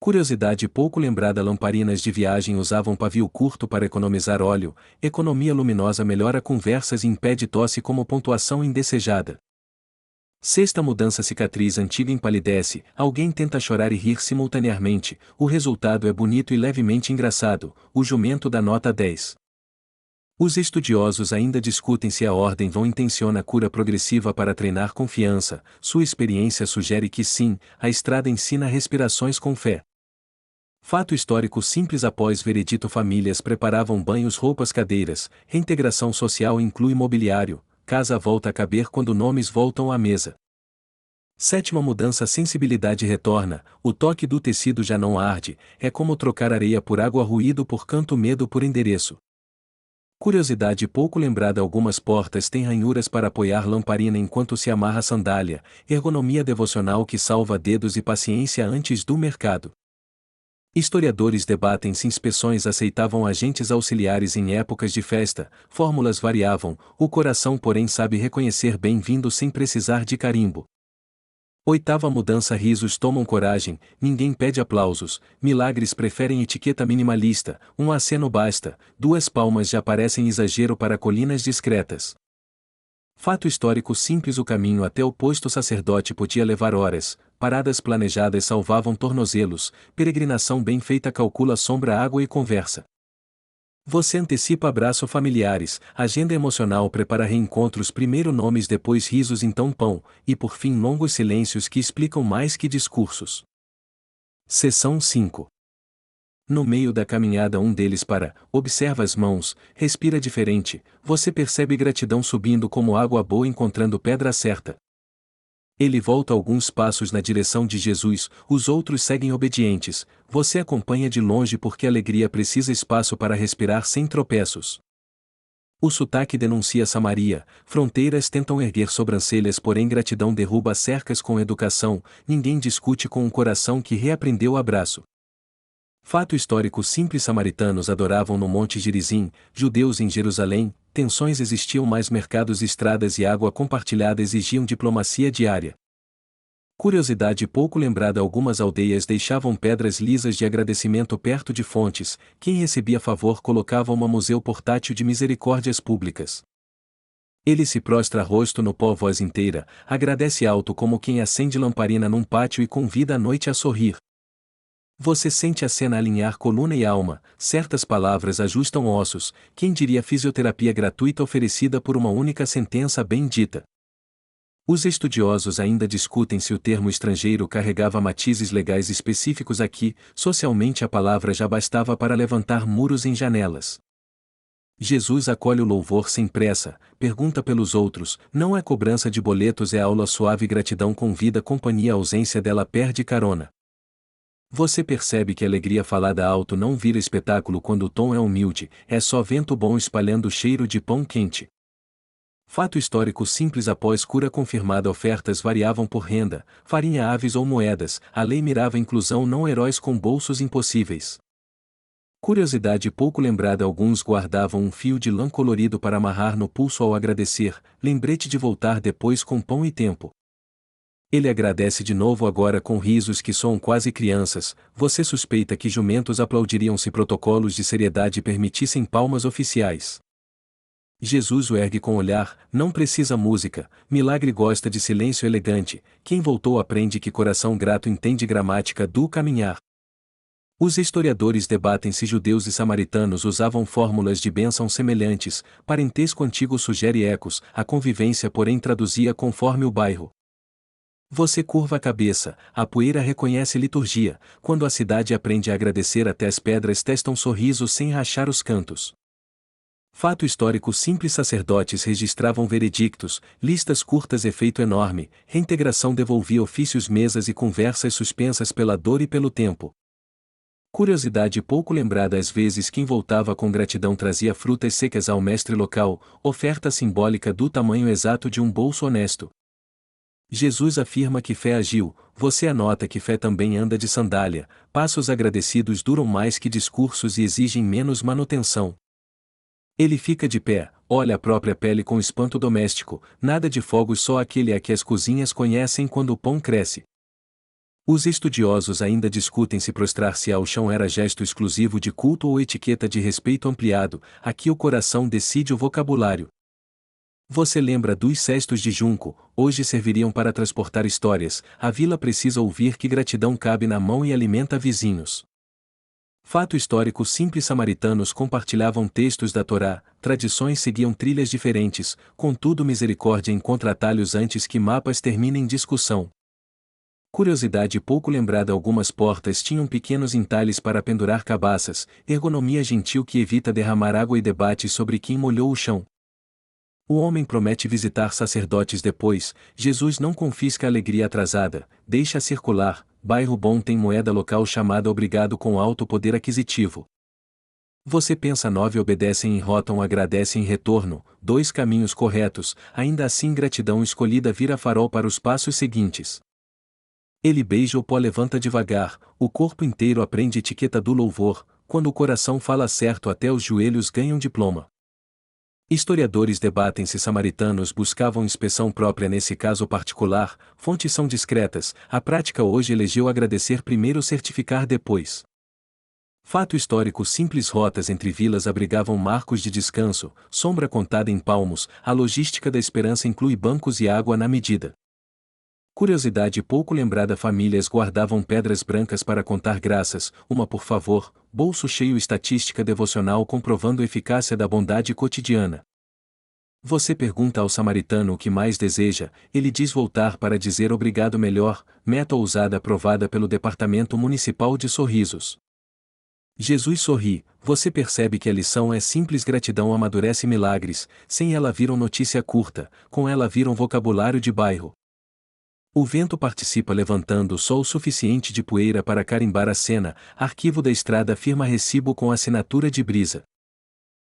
Curiosidade pouco lembrada: lamparinas de viagem usavam pavio curto para economizar óleo, economia luminosa melhora conversas e impede tosse como pontuação indesejada. Sexta mudança: cicatriz antiga empalidece, alguém tenta chorar e rir simultaneamente, o resultado é bonito e levemente engraçado, o jumento dá nota 10. Os estudiosos ainda discutem se a ordem vão intenciona cura progressiva para treinar confiança, sua experiência sugere que sim, a estrada ensina respirações com fé. Fato histórico simples: após veredito famílias preparavam banhos, roupas, cadeiras, reintegração social inclui mobiliário, casa volta a caber quando nomes voltam à mesa. Sétima mudança: sensibilidade retorna, o toque do tecido já não arde, é como trocar areia por água, ruído por canto, medo por endereço. Curiosidade pouco lembrada: algumas portas têm ranhuras para apoiar lamparina enquanto se amarra sandália, ergonomia devocional que salva dedos e paciência antes do mercado. Historiadores debatem se inspeções aceitavam agentes auxiliares em épocas de festa, fórmulas variavam, o coração porém sabe reconhecer bem-vindo sem precisar de carimbo. Oitava mudança: risos tomam coragem, ninguém pede aplausos, milagres preferem etiqueta minimalista, um aceno basta, duas palmas já parecem exagero para colinas discretas. Fato histórico simples: o caminho até o posto sacerdote podia levar horas, paradas planejadas salvavam tornozelos, peregrinação bem feita calcula sombra, água e conversa. Você antecipa abraço familiares, agenda emocional prepara reencontros, primeiro nomes, depois risos, então pão, e por fim longos silêncios que explicam mais que discursos. Seção 5. No meio da caminhada um deles para, observa as mãos, respira diferente, você percebe gratidão subindo como água boa encontrando pedra certa. Ele volta alguns passos na direção de Jesus, os outros seguem obedientes, você acompanha de longe porque a alegria precisa espaço para respirar sem tropeços. O sotaque denuncia Samaria, fronteiras tentam erguer sobrancelhas, porém gratidão derruba cercas com educação, ninguém discute com um coração que reaprendeu o abraço. Fato histórico simples: samaritanos adoravam no Monte Gerizim, judeus em Jerusalém, tensões existiam, mais mercados, estradas e água compartilhada exigiam diplomacia diária. Curiosidade pouco lembrada: algumas aldeias deixavam pedras lisas de agradecimento perto de fontes, quem recebia favor colocava uma museu portátil de misericórdias públicas. Ele se prostra rosto no pó, voz inteira, agradece alto como quem acende lamparina num pátio e convida a noite a sorrir. Você sente a cena alinhar coluna e alma, certas palavras ajustam ossos, quem diria fisioterapia gratuita oferecida por uma única sentença bem dita. Os estudiosos ainda discutem se o termo estrangeiro carregava matizes legais específicos aqui, socialmente a palavra já bastava para levantar muros em janelas. Jesus acolhe o louvor sem pressa, pergunta pelos outros, não é cobrança de boletos, é aula suave, gratidão convida companhia, a ausência dela perde carona. Você percebe que a alegria falada alto não vira espetáculo quando o tom é humilde, é só vento bom espalhando o cheiro de pão quente. Fato histórico simples: após cura confirmada ofertas variavam por renda, farinha, aves ou moedas, a lei mirava inclusão, não heróis com bolsos impossíveis. Curiosidade pouco lembrada: alguns guardavam um fio de lã colorido para amarrar no pulso ao agradecer, lembrete de voltar depois com pão e tempo. Ele agradece de novo agora com risos que soam quase crianças, você suspeita que jumentos aplaudiriam se protocolos de seriedade permitissem palmas oficiais. Jesus o ergue com olhar, não precisa música, milagre gosta de silêncio elegante, quem voltou aprende que coração grato entende gramática do caminhar. Os historiadores debatem se judeus e samaritanos usavam fórmulas de bênção semelhantes, parentesco antigo sugere ecos, a convivência porém traduzia conforme o bairro. Você curva a cabeça, a poeira reconhece liturgia, quando a cidade aprende a agradecer até as pedras testam sorriso sem rachar os cantos. Fato histórico simples: sacerdotes registravam veredictos, listas curtas, efeito enorme, reintegração devolvia ofícios, mesas e conversas suspensas pela dor e pelo tempo. Curiosidade pouco lembrada: às vezes quem voltava com gratidão trazia frutas secas ao mestre local, oferta simbólica do tamanho exato de um bolso honesto. Jesus afirma que fé agiu, você anota que fé também anda de sandália, passos agradecidos duram mais que discursos e exigem menos manutenção. Ele fica de pé, olha a própria pele com espanto doméstico, nada de fogos, só aquele a que as cozinhas conhecem quando o pão cresce. Os estudiosos ainda discutem se prostrar-se ao chão era gesto exclusivo de culto ou etiqueta de respeito ampliado, aqui o coração decide o vocabulário. Você lembra dos cestos de junco, hoje serviriam para transportar histórias, a vila precisa ouvir que gratidão cabe na mão e alimenta vizinhos. Fato histórico simples: samaritanos compartilhavam textos da Torá, tradições seguiam trilhas diferentes, contudo misericórdia encontra atalhos antes que mapas terminem discussão. Curiosidade pouco lembrada: algumas portas tinham pequenos entalhes para pendurar cabaças, ergonomia gentil que evita derramar água e debate sobre quem molhou o chão. O homem promete visitar sacerdotes depois, Jesus não confisca a alegria atrasada, deixa circular. Bairro bom tem moeda local chamada obrigado com alto poder aquisitivo. Você pensa 9 obedecem em rota, 1 agradece em retorno, 2 caminhos corretos, ainda assim gratidão escolhida vira farol para os passos seguintes. Ele beija o pó, levanta devagar, o corpo inteiro aprende etiqueta do louvor, quando o coração fala certo até os joelhos ganham diploma. Historiadores debatem se samaritanos buscavam inspeção própria nesse caso particular, fontes são discretas, a prática hoje elegeu agradecer primeiro, certificar depois. Fato histórico simples: rotas entre vilas abrigavam marcos de descanso, sombra contada em palmos, a logística da esperança inclui bancos e água na medida. Curiosidade pouco lembrada: famílias guardavam pedras brancas para contar graças, uma por favor, bolso cheio, estatística devocional comprovando a eficácia da bondade cotidiana. Você pergunta ao samaritano o que mais deseja, ele diz voltar para dizer obrigado. Melhor, meta ousada aprovada pelo Departamento Municipal de Sorrisos. Jesus sorri, você percebe que a lição é simples: gratidão amadurece milagres, sem ela viram notícia curta, com ela viram vocabulário de bairro. O vento participa levantando só o suficiente de poeira para carimbar a cena, arquivo da estrada firma recibo com assinatura de brisa.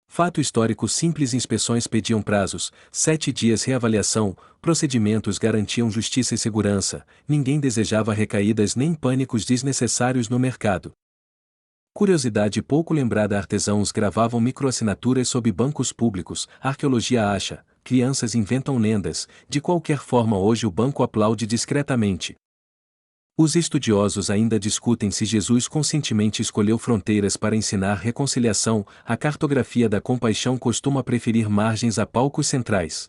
Fato histórico simples: inspeções pediam prazos, 7 dias reavaliação, procedimentos garantiam justiça e segurança, ninguém desejava recaídas nem pânicos desnecessários no mercado. Curiosidade pouco lembrada: artesãos gravavam microassinaturas sob bancos públicos, arqueologia acha, crianças inventam lendas, de qualquer forma hoje o banco aplaude discretamente. Os estudiosos ainda discutem se Jesus conscientemente escolheu fronteiras para ensinar reconciliação, a cartografia da compaixão costuma preferir margens a palcos centrais.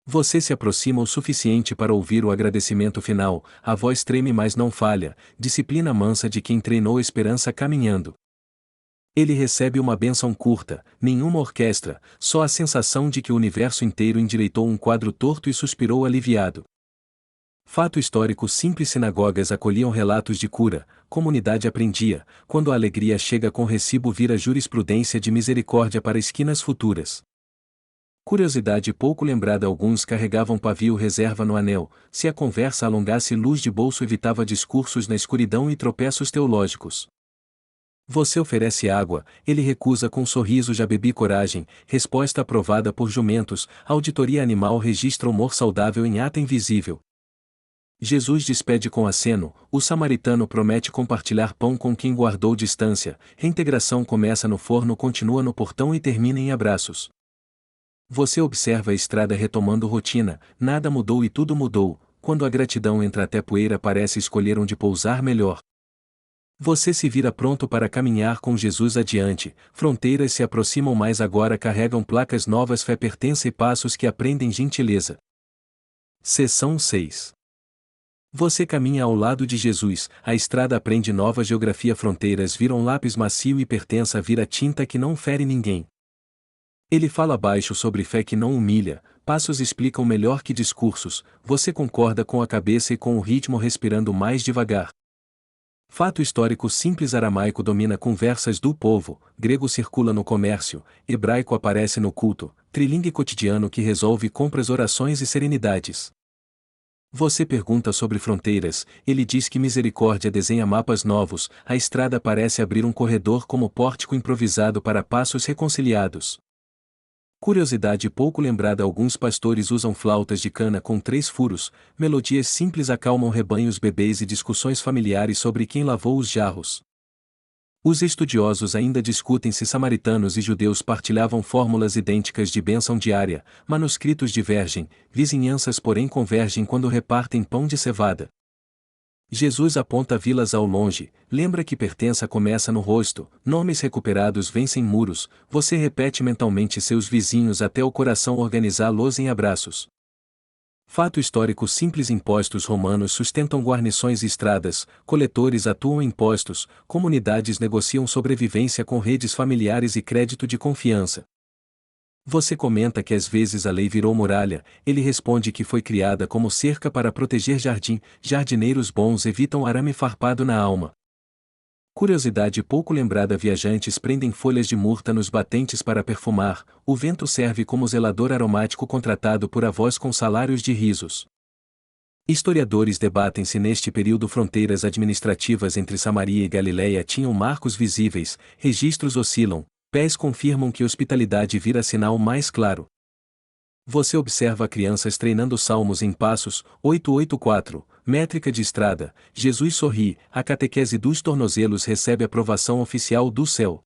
Você se aproxima o suficiente para ouvir o agradecimento final, a voz treme mas não falha, disciplina mansa de quem treinou esperança caminhando. Ele recebe uma bênção curta, nenhuma orquestra, só a sensação de que o universo inteiro endireitou um quadro torto e suspirou aliviado. Fato histórico simples: sinagogas acolhiam relatos de cura, comunidade aprendia, quando a alegria chega com recibo vira jurisprudência de misericórdia para esquinas futuras. Curiosidade pouco lembrada: alguns carregavam pavio reserva no anel, se a conversa alongasse luz de bolso evitava discursos na escuridão e tropeços teológicos. Você oferece água, ele recusa com sorriso: já bebi. Coragem, resposta aprovada por jumentos, auditoria animal registra humor saudável em ata invisível. Jesus despede com aceno, o samaritano promete compartilhar pão com quem guardou distância, reintegração começa no forno, continua no portão e termina em abraços. Você observa a estrada retomando rotina, nada mudou e tudo mudou, quando a gratidão entra até poeira parece escolher onde pousar melhor. Você se vira pronto para caminhar com Jesus adiante, fronteiras se aproximam mais agora, carregam placas novas, fé, pertença e passos que aprendem gentileza. Seção 6. Você caminha ao lado de Jesus, a estrada aprende nova geografia, fronteiras viram lápis macio e pertença vira tinta que não fere ninguém. Ele fala baixo sobre fé que não humilha, passos explicam melhor que discursos, você concorda com a cabeça e com o ritmo respirando mais devagar. Fato histórico simples: aramaico domina conversas do povo, grego circula no comércio, hebraico aparece no culto, trilingue cotidiano que resolve compras, orações e serenidades. Você pergunta sobre fronteiras, ele diz que misericórdia desenha mapas novos, a estrada parece abrir um corredor como pórtico improvisado para passos reconciliados. Curiosidade pouco lembrada: alguns pastores usam flautas de cana com 3 furos, melodias simples acalmam rebanhos, bebês e discussões familiares sobre quem lavou os jarros. Os estudiosos ainda discutem se samaritanos e judeus partilhavam fórmulas idênticas de bênção diária, manuscritos divergem, vizinhanças porém convergem quando repartem pão de cevada. Jesus aponta vilas ao longe, lembra que pertença começa no rosto, nomes recuperados vencem muros, você repete mentalmente seus vizinhos até o coração organizá-los em abraços. Fato histórico simples: impostos romanos sustentam guarnições e estradas, coletores atuam em postos, comunidades negociam sobrevivência com redes familiares e crédito de confiança. Você comenta que às vezes a lei virou muralha, ele responde que foi criada como cerca para proteger jardim, jardineiros bons evitam arame farpado na alma. Curiosidade pouco lembrada: viajantes prendem folhas de murta nos batentes para perfumar, o vento serve como zelador aromático contratado por avós com salários de risos. Historiadores debatem se neste período fronteiras administrativas entre Samaria e Galiléia tinham marcos visíveis, registros oscilam, pés confirmam que hospitalidade vira sinal mais claro. Você observa crianças treinando salmos em passos, 884, métrica de estrada, Jesus sorri, a catequese dos tornozelos recebe aprovação oficial do céu.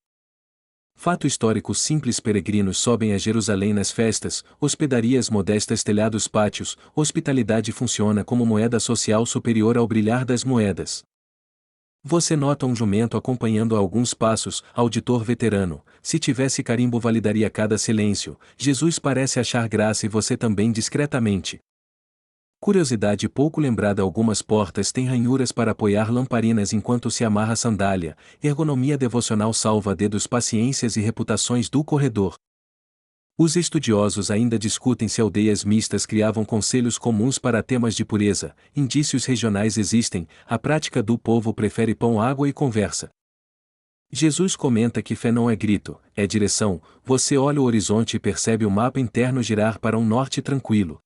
Fato histórico simples: peregrinos sobem a Jerusalém nas festas, hospedarias modestas, telhados, pátios, hospitalidade funciona como moeda social superior ao brilhar das moedas. Você nota um jumento acompanhando a alguns passos, auditor veterano, se tivesse carimbo validaria cada silêncio, Jesus parece achar graça e você também discretamente. Curiosidade pouco lembrada: algumas portas têm ranhuras para apoiar lamparinas enquanto se amarra a sandália, ergonomia devocional salva dedos, paciências e reputações do corredor. Os estudiosos ainda discutem se aldeias mistas criavam conselhos comuns para temas de pureza, indícios regionais existem, a prática do povo prefere pão, água e conversa. Jesus comenta que fé não é grito, é direção, você olha o horizonte e percebe o mapa interno girar para um norte tranquilo.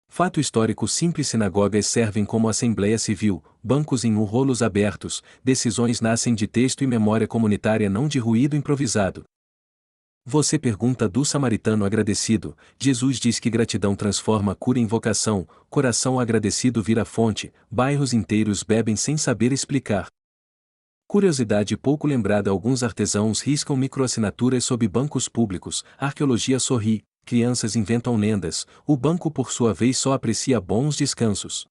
Fato histórico simples: sinagogas servem como assembleia civil, bancos em rolos abertos, decisões nascem de texto e memória comunitária, não de ruído improvisado. Você pergunta do samaritano agradecido, Jesus diz que gratidão transforma cura em vocação, coração agradecido vira fonte, bairros inteiros bebem sem saber explicar. Curiosidade pouco lembrada: alguns artesãos riscam microassinaturas sob bancos públicos, arqueologia sorri, crianças inventam lendas, o banco por sua vez só aprecia bons descansos.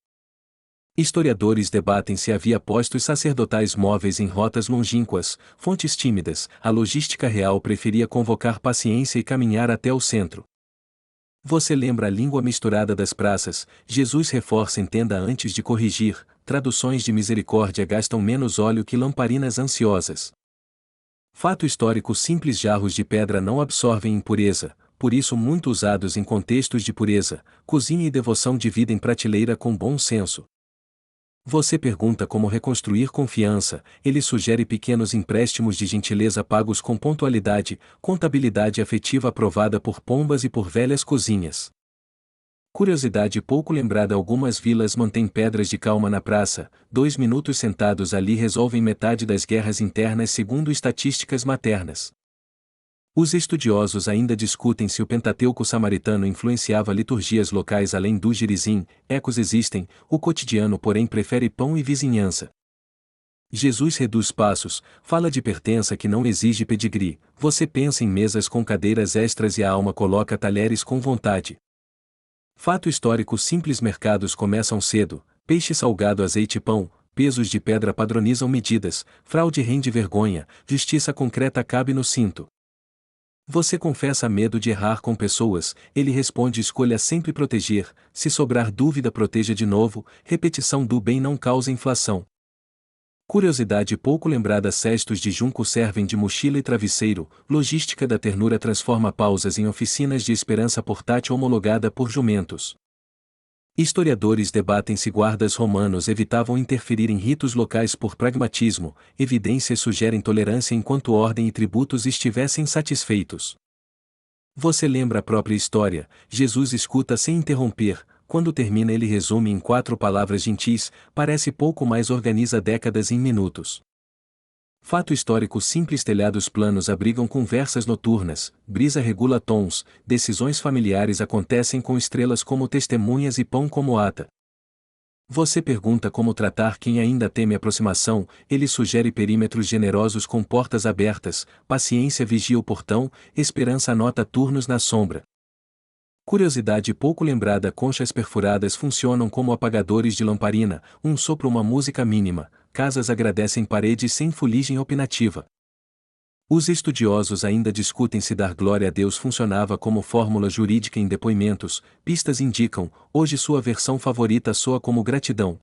Historiadores debatem se havia postos sacerdotais móveis em rotas longínquas, fontes tímidas, a logística real preferia convocar paciência e caminhar até o centro. Você lembra a língua misturada das praças, Jesus reforça: entenda antes de corrigir, traduções de misericórdia gastam menos óleo que lamparinas ansiosas. Fato histórico simples: jarros de pedra não absorvem impureza, por isso muito usados em contextos de pureza, cozinha e devoção dividem prateleira com bom senso. Você pergunta como reconstruir confiança, ele sugere pequenos empréstimos de gentileza pagos com pontualidade, contabilidade afetiva aprovada por pombas e por velhas cozinhas. Curiosidade pouco lembrada: algumas vilas mantêm pedras de calma na praça, 2 minutos sentados ali resolvem metade das guerras internas segundo estatísticas maternas. Os estudiosos ainda discutem se o Pentateuco samaritano influenciava liturgias locais além do Gerizim, ecos existem, o cotidiano porém prefere pão e vizinhança. Jesus reduz passos, fala de pertença que não exige pedigree, você pensa em mesas com cadeiras extras e a alma coloca talheres com vontade. Fato histórico simples: mercados começam cedo, peixe salgado, azeite e pão, pesos de pedra padronizam medidas, fraude rende vergonha, justiça concreta cabe no cinto. Você confessa medo de errar com pessoas, ele responde: escolha sempre proteger, se sobrar dúvida proteja de novo, repetição do bem não causa inflação. Curiosidade pouco lembrada: cestos de junco servem de mochila e travesseiro, logística da ternura transforma pausas em oficinas de esperança portátil homologada por jumentos. Historiadores debatem se guardas romanos evitavam interferir em ritos locais por pragmatismo, evidências sugerem tolerância enquanto ordem e tributos estivessem satisfeitos. Você lembra a própria história, Jesus escuta sem interromper, quando termina ele resume em 4 palavras gentis, parece pouco mais organiza décadas em minutos. Fato histórico simples: telhados planos abrigam conversas noturnas, brisa regula tons, decisões familiares acontecem com estrelas como testemunhas e pão como ata. Você pergunta como tratar quem ainda teme aproximação, ele sugere perímetros generosos com portas abertas, paciência vigia o portão, esperança anota turnos na sombra. Curiosidade pouco lembrada: conchas perfuradas funcionam como apagadores de lamparina, um sopro, uma música mínima, casas agradecem, paredes sem fuligem opinativa. Os estudiosos ainda discutem se dar glória a Deus funcionava como fórmula jurídica em depoimentos, pistas indicam, hoje sua versão favorita soa como gratidão.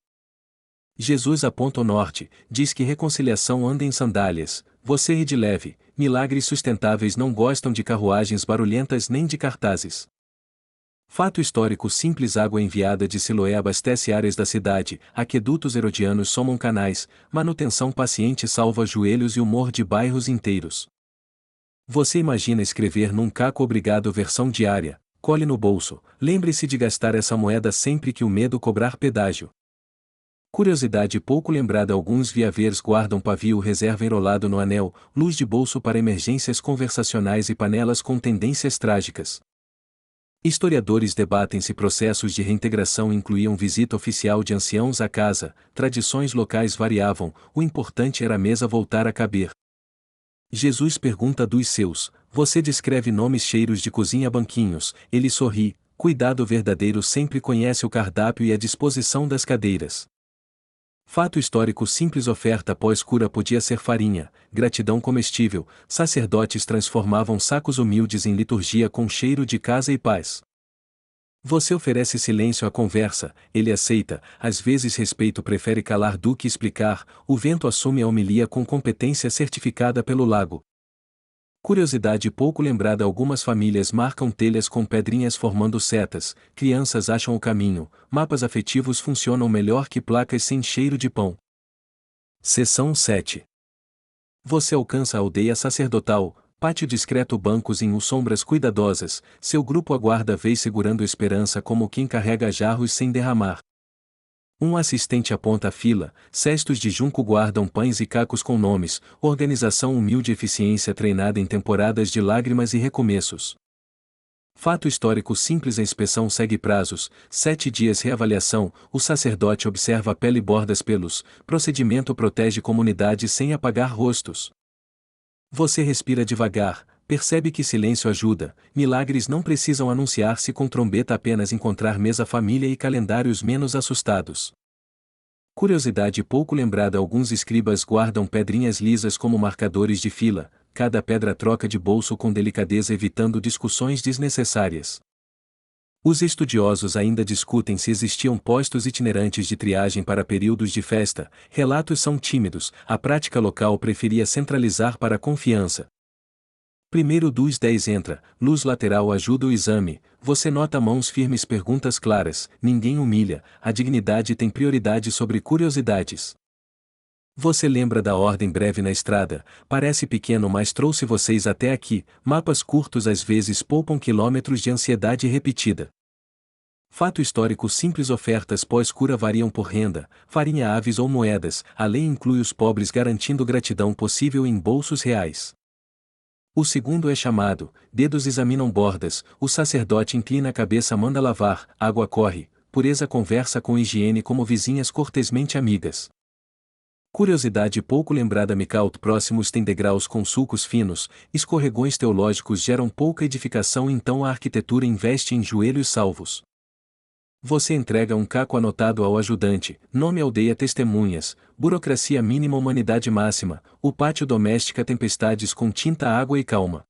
Jesus aponta o norte, diz que reconciliação anda em sandálias, você ri de leve, milagres sustentáveis não gostam de carruagens barulhentas nem de cartazes. Fato histórico simples: água enviada de Siloé abastece áreas da cidade, aquedutos herodianos somam canais, manutenção paciente salva joelhos e humor de bairros inteiros. Você imagina escrever num caco obrigado versão diária, cole no bolso, lembre-se de gastar essa moeda sempre que o medo cobrar pedágio. Curiosidade pouco lembrada: alguns viaveiros guardam pavio reserva enrolado no anel, luz de bolso para emergências conversacionais e panelas com tendências trágicas. Historiadores debatem se processos de reintegração incluíam visita oficial de anciãos à casa, tradições locais variavam, o importante era a mesa voltar a caber. Jesus pergunta dos seus: você descreve nomes cheiros de cozinha, banquinhos, ele sorri, cuidado verdadeiro sempre conhece o cardápio e a disposição das cadeiras. Fato histórico simples: oferta pós-cura podia ser farinha, gratidão comestível, sacerdotes transformavam sacos humildes em liturgia com cheiro de casa e paz. Você oferece silêncio à conversa, ele aceita, às vezes respeito prefere calar do que explicar, o vento assume a homilia com competência certificada pelo lago. Curiosidade pouco lembrada: algumas famílias marcam telhas com pedrinhas formando setas, crianças acham o caminho, mapas afetivos funcionam melhor que placas sem cheiro de pão. Seção 7. Você alcança a aldeia sacerdotal, pátio discreto, bancos em sombras cuidadosas, seu grupo aguarda a vez segurando esperança como quem carrega jarros sem derramar. Um assistente aponta a fila, cestos de junco guardam pães e cacos com nomes, organização humilde, eficiência treinada em temporadas de lágrimas e recomeços. Fato histórico simples: a inspeção segue prazos, 7 dias reavaliação, o sacerdote observa a pele, bordas pelos, procedimento protege comunidade sem apagar rostos. Você respira devagar, percebe que silêncio ajuda, milagres não precisam anunciar-se com trombeta, apenas encontrar mesa, família e calendários menos assustados. Curiosidade pouco lembrada: alguns escribas guardam pedrinhas lisas como marcadores de fila, cada pedra troca de bolso com delicadeza evitando discussões desnecessárias. Os estudiosos ainda discutem se existiam postos itinerantes de triagem para períodos de festa, relatos são tímidos, a prática local preferia centralizar para a confiança. Primeiro dos 10 entra, luz lateral ajuda o exame, você nota mãos firmes, perguntas claras, ninguém humilha, a dignidade tem prioridade sobre curiosidades. Você lembra da ordem breve na estrada, parece pequeno mas trouxe vocês até aqui, mapas curtos às vezes poupam quilômetros de ansiedade repetida. Fato histórico simples: ofertas pós-cura variam por renda, farinha, aves ou moedas, a lei inclui os pobres garantindo gratidão possível em bolsos reais. O segundo é chamado, dedos examinam bordas, o sacerdote inclina a cabeça, manda lavar, água corre, pureza conversa com higiene como vizinhas cortesmente amigas. Curiosidade pouco lembrada: Micaut próximos tem degraus com sulcos finos, escorregões teológicos geram pouca edificação, então a arquitetura investe em joelhos salvos. Você entrega um caco anotado ao ajudante, nome aldeia, testemunhas, burocracia mínima, humanidade máxima, o pátio doméstica, tempestades com tinta, água e calma.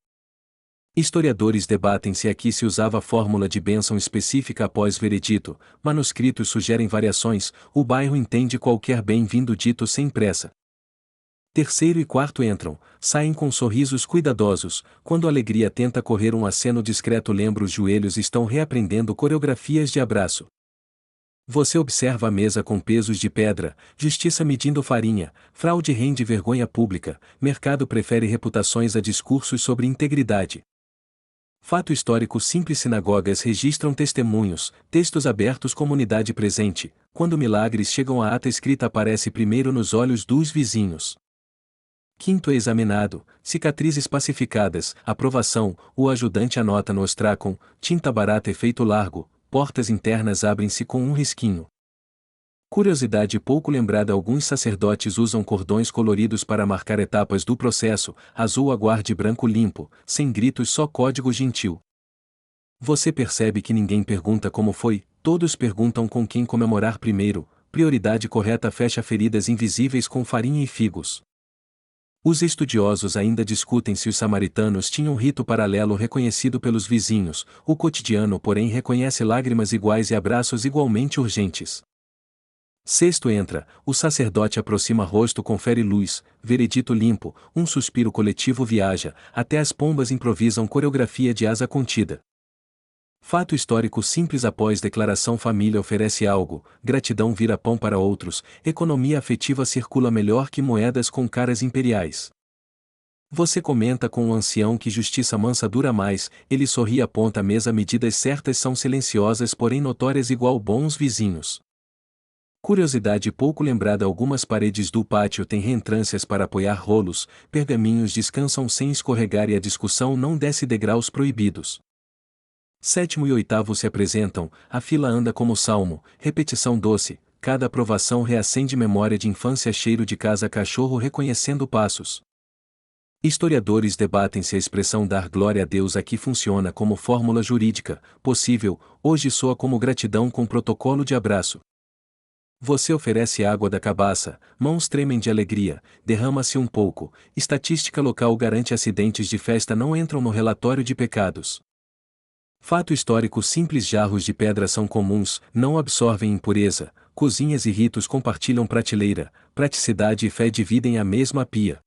Historiadores debatem se aqui se usava fórmula de bênção específica após veredito, manuscritos sugerem variações, o bairro entende qualquer bem-vindo dito sem pressa. Terceiro e quarto entram, saem com sorrisos cuidadosos, quando a alegria tenta correr um aceno discreto, lembra os joelhos estão reaprendendo coreografias de abraço. Você observa a mesa com pesos de pedra, justiça medindo farinha, fraude rende vergonha pública, mercado prefere reputações a discursos sobre integridade. Fato histórico simples: sinagogas registram testemunhos, textos abertos, comunidade presente, quando milagres chegam a ata escrita aparece primeiro nos olhos dos vizinhos. Quinto é examinado, cicatrizes pacificadas, aprovação, o ajudante anota no ostracon, tinta barata, efeito largo, portas internas abrem-se com um risquinho. Curiosidade pouco lembrada: alguns sacerdotes usam cordões coloridos para marcar etapas do processo, azul aguarde, branco limpo, sem gritos, só código gentil. Você percebe que ninguém pergunta como foi, todos perguntam com quem comemorar primeiro. Prioridade correta fecha feridas invisíveis com farinha e figos. Os estudiosos ainda discutem se os samaritanos tinham um rito paralelo reconhecido pelos vizinhos, o cotidiano porém reconhece lágrimas iguais e abraços igualmente urgentes. Sexto entra, o sacerdote aproxima rosto confere luz, veredito limpo, um suspiro coletivo viaja, até as pombas improvisam coreografia de asa contida. Fato histórico simples após declaração família oferece algo, gratidão vira pão para outros, economia afetiva circula melhor que moedas com caras imperiais. Você comenta com o ancião que justiça mansa dura mais, ele sorri e aponta a mesa medidas certas são silenciosas porém notórias igual bons vizinhos. Curiosidade pouco lembrada algumas paredes do pátio têm reentrâncias para apoiar rolos, pergaminhos descansam sem escorregar e a discussão não desce degraus proibidos. Sétimo e oitavo se apresentam, a fila anda como salmo, repetição doce, cada aprovação reacende memória de infância cheiro de casa cachorro reconhecendo passos. Historiadores debatem se a expressão dar glória a Deus aqui funciona como fórmula jurídica, possível, hoje soa como gratidão com protocolo de abraço. Você oferece água da cabaça, mãos tremem de alegria, derrama-se um pouco, estatística local garante acidentes de festa não entram no relatório de pecados. Fato histórico simples jarros de pedra são comuns, não absorvem impureza, cozinhas e ritos compartilham prateleira, praticidade e fé dividem a mesma pia.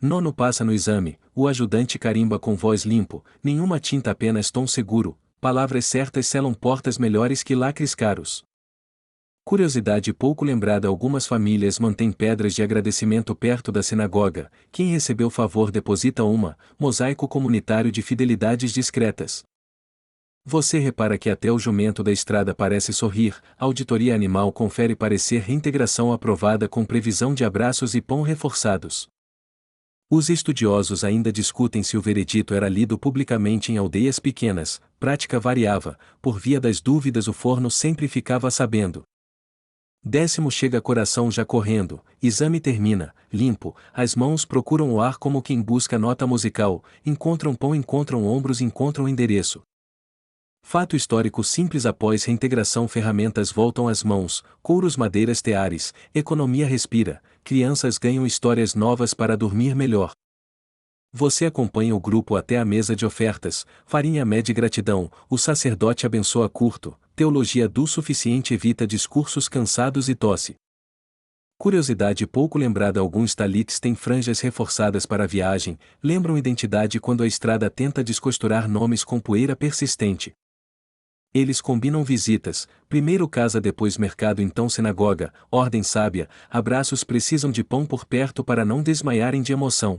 Nono passa no exame, o ajudante carimba com voz limpo, nenhuma tinta apenas tom seguro, palavras certas selam portas melhores que lacres caros. Curiosidade pouco lembrada algumas famílias mantêm pedras de agradecimento perto da sinagoga, quem recebeu favor deposita uma, mosaico comunitário de fidelidades discretas. Você repara que até o jumento da estrada parece sorrir, auditoria animal confere parecer reintegração aprovada com previsão de abraços e pão reforçados. Os estudiosos ainda discutem se o veredito era lido publicamente em aldeias pequenas, prática variava, por via das dúvidas o forno sempre ficava sabendo. Décimo chega coração já correndo, exame termina, limpo, as mãos procuram o ar como quem busca nota musical, encontram pão encontram ombros encontram endereço. Fato histórico simples após reintegração ferramentas voltam às mãos, couros madeiras teares, economia respira, crianças ganham histórias novas para dormir melhor. Você acompanha o grupo até a mesa de ofertas, farinha mede gratidão, o sacerdote abençoa curto, teologia do suficiente evita discursos cansados e tosse. Curiosidade pouco lembrada alguns talites têm franjas reforçadas para a viagem, lembram identidade quando a estrada tenta descosturar nomes com poeira persistente. Eles combinam visitas, primeiro casa depois mercado então sinagoga, ordem sábia, abraços precisam de pão por perto para não desmaiarem de emoção.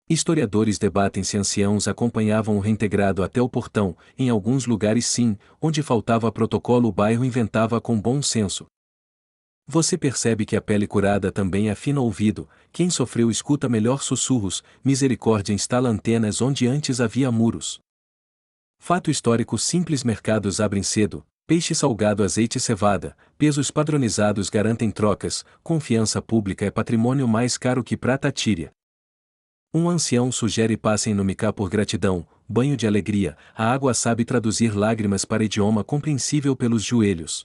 Historiadores debatem se anciãos acompanhavam o reintegrado até o portão, em alguns lugares sim, onde faltava protocolo o bairro inventava com bom senso. Você percebe que a pele curada também afina o ouvido, quem sofreu escuta melhor sussurros, misericórdia instala antenas onde antes havia muros. Fato histórico simples mercados abrem cedo, peixe salgado azeite e cevada, pesos padronizados garantem trocas, confiança pública é patrimônio mais caro que prata tíria. Um ancião sugere passem no Micá por gratidão, banho de alegria, a água sabe traduzir lágrimas para idioma compreensível pelos joelhos.